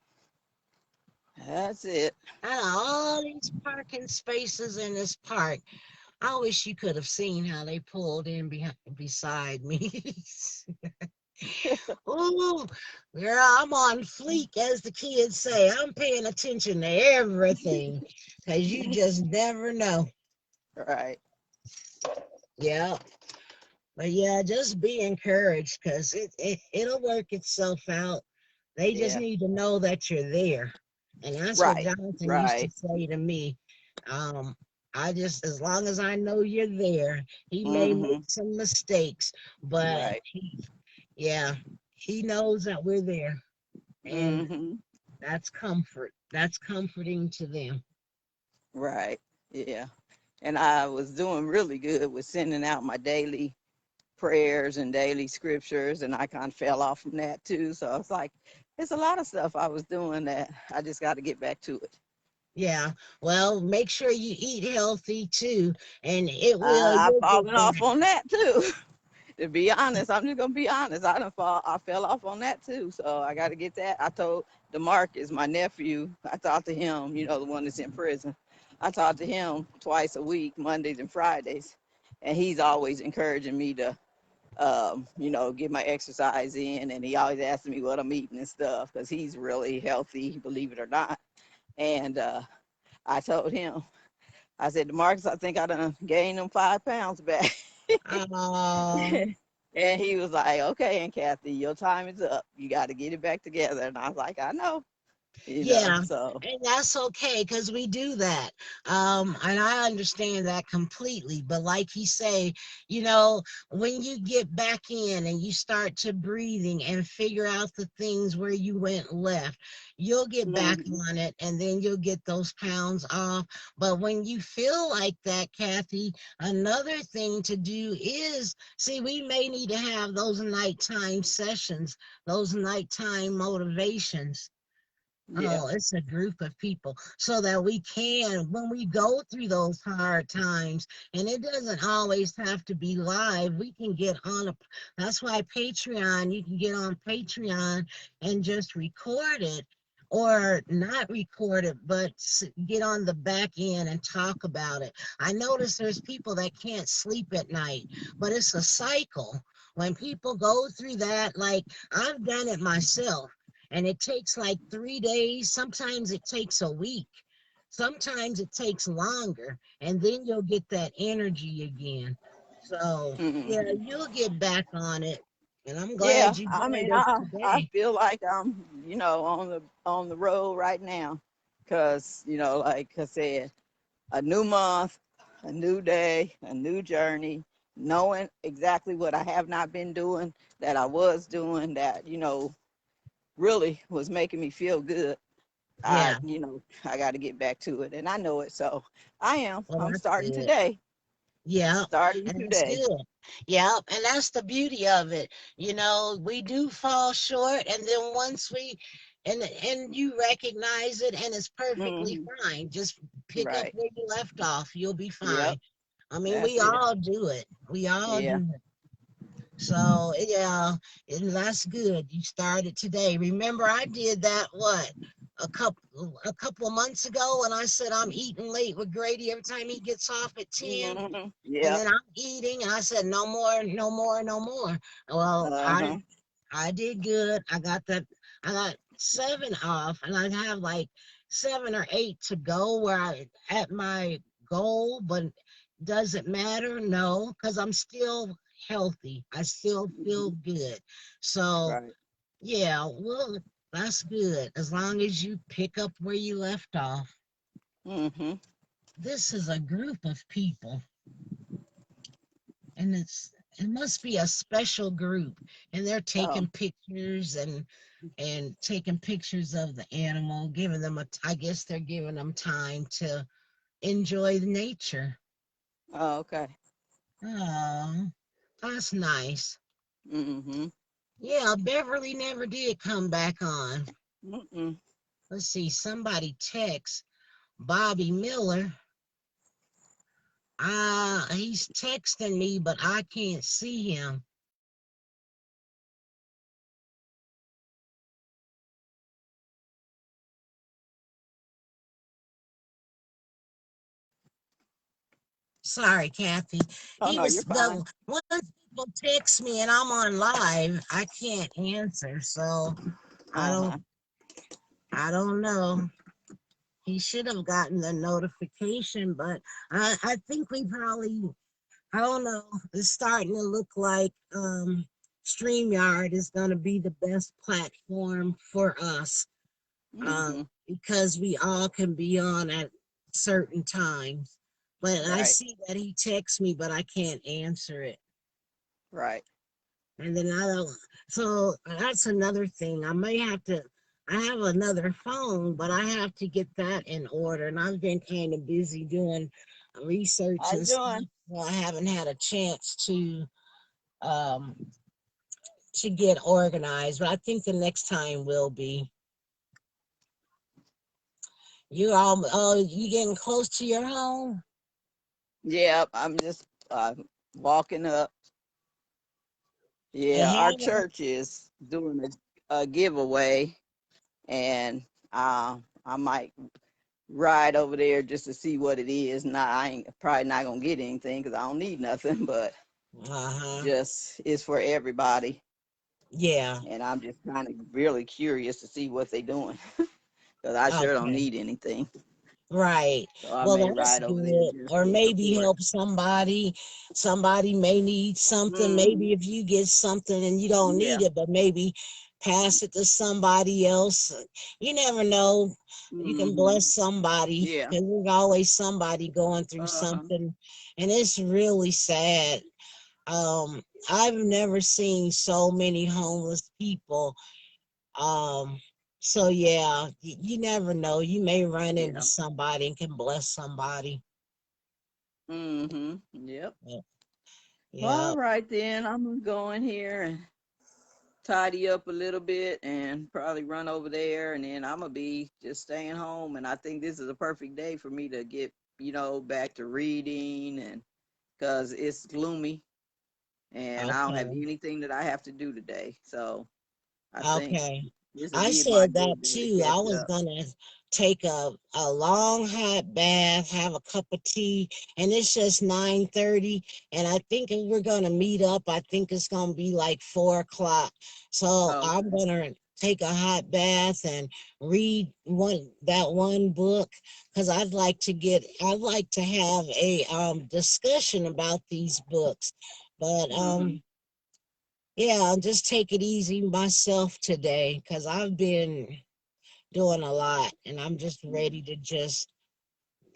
That's it. Out of all these parking spaces in this park, I wish you could have seen how they pulled in beside me. Ooh, girl, I'm on fleek, as the kids say. I'm paying attention to everything because you just never know. Right. Yeah. But yeah, just be encouraged because it'll work itself out. They just Yeah. need to know that you're there. And that's what Right. Jonathan used to Right. say to me. Um, as long as I know you're there, he may make Hmm. some mistakes, but Right. yeah, he knows that we're there. And Hmm. that's comfort. That's comforting to them. Right. Yeah. And I was doing really good with sending out my daily prayers and daily scriptures, and I kind of fell off from that too. So it's like, it's a lot of stuff I was doing that I just got to get back to it. Yeah. Well, make sure you eat healthy too, and I've you'll get fallen off back. on that too. To be honest, I'm just gonna be honest. I fell off on that too. So I got to get that. I told Demarcus, my nephew, I talked to him. The one that's in prison. I talk to him twice a week, Mondays and Fridays, and he's always encouraging me to, get my exercise in. And he always asks me what I'm eating and stuff because he's really healthy, believe it or not. And I told him, I said, Demarcus, I think I done gained them 5 pounds back. Oh, And he was like, okay, and Kathy, your time is up. You got to get it back together. And I was like, I know. Yeah, So and that's okay because we do that. And I understand that completely. But like he say, you know, when you get back in and you start to breathing and figure out the things where you went left, you'll get back mhm, on it and then you'll get those pounds off. But when you feel like that, Kathy, another thing to do is see, we may need to have those nighttime sessions, those nighttime motivations. yeah. Oh, it's a group of people so that we can, when we go through those hard times, and it doesn't always have to be live, we can get on a, that's why Patreon, you can get on Patreon and just record it or not record it, but get on the back end and talk about it. I notice there's people that can't sleep at night, but it's a cycle. When people go through that, like I've done it myself and it takes like 3 days. Sometimes it takes a week. Sometimes it takes longer, and then you'll get that energy again. So, yeah, Hmm. you'll get back on it. And I'm Yeah, glad you I mean, joined us I today. feel like I'm, on the road right now, cause like I said, a new month, a new day, a new journey, knowing exactly what I have not been doing, that I was doing, that really was making me feel good. Yeah, I got to get back to it, and I know it. So I am. well, I'm that's starting good. today. Yeah, Starting and that's today. good. Yeah, and that's the beauty of it. We do fall short, and then once we and you recognize it, and it's perfectly Hmm. fine. Just pick up Right. where you left off. You'll be Yep. fine. I mean, That's we it. all do it. We all Yeah. do it. So yeah, and that's good. You started today. Remember, I did that what a couple of months ago when I said I'm eating late with Grady every time he gets off at 10, Hmm. and Yep. then I'm eating, and I said no more, no more, no more. Well, I Uh-huh. I did good. I got that. I got 7 off, and I have like 7 or 8 to go where I at my goal. But does it matter? No, because I'm still healthy. I still feel Hmm. good. So Right. yeah, well, that's good as long as you pick up where you left off. Hmm. This is a group of people, and it must be a special group, and they're Oh. taking pictures and taking pictures of the animal, giving them I guess they're giving them time to enjoy the nature. Oh, okay. Oh, that's nice. Hmm. Yeah, Beverly never did come back on. Mm-mm. Let's see, somebody text Bobby Miller. He's texting me, but I can't see him. Sorry, Kathy. Oh He no, was you're fine. the once people text me and I'm on live, I can't answer. So I don't Uh-huh. I don't know. He should have gotten the notification, but I think we probably I don't know. It's starting to look like StreamYard is gonna be the best platform for us. Hmm. Because we all can be on at certain times. But I Right. see that he texts me, but I can't answer it. Right. And then I don't. So that's another thing. I may have to. I have another phone, but I have to get that in order. And I've been kind of busy doing research How you and stuff. doing? So I haven't had a chance um to get organized. But I think the next time will be. You all. Oh, you getting close to your home? Yep. I'm just walking up. And Yeah, our having church is doing a giveaway, and I might ride over there just to see what it is. Not, I ain't probably not gonna get anything because I don't need nothing, but uh-huh. just it's for everybody, Yeah. and I'm just kind of really curious to see what they doing because I sure don't Okay. need anything. Right. So I Well, may that's ride over there good. just Or to maybe support. help somebody. Somebody may need something. Hmm. Maybe if you get something and you don't need Yeah. it, but maybe pass it to somebody else. You never know. You can Mm-hmm. bless somebody Yeah. because there's always somebody going through Uh-huh. something, and it's really sad. I've never seen so many homeless people. Um, so yeah, you never know. You may run into Yeah. somebody and can bless somebody. Mm-hmm. Yep. Yep. All Yep. right then. I'm gonna go in here and tidy up a little bit and probably run over there, and then I'm gonna be just staying home. And I think this is a perfect day for me to get, back to reading, and because it's gloomy and I don't have Okay. anything that I have to do today. So I think Okay. this will I be my said that good day to too. I catch was up. gonna take a long hot bath, have a cup of tea, and it's just 9:30. And I think if we're gonna meet up, I think it's gonna be like 4 o'clock. So I'm Okay. gonna take a hot bath and read one book because I'd like to have a discussion about these books. But Mm-hmm. yeah, I'll just take it easy myself today because I've been doing a lot and I'm just ready to just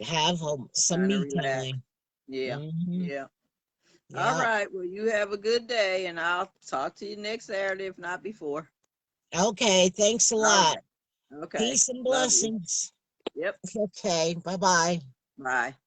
have some Kind of me relax. time. Yeah. Hmm. Yeah. All Yep. right. Well, you have a good day, and I'll talk to you next Saturday, if not before. Okay. Thanks a All lot. right. Okay. Peace and Love you. blessings. Yep. Okay. Bye bye. Bye.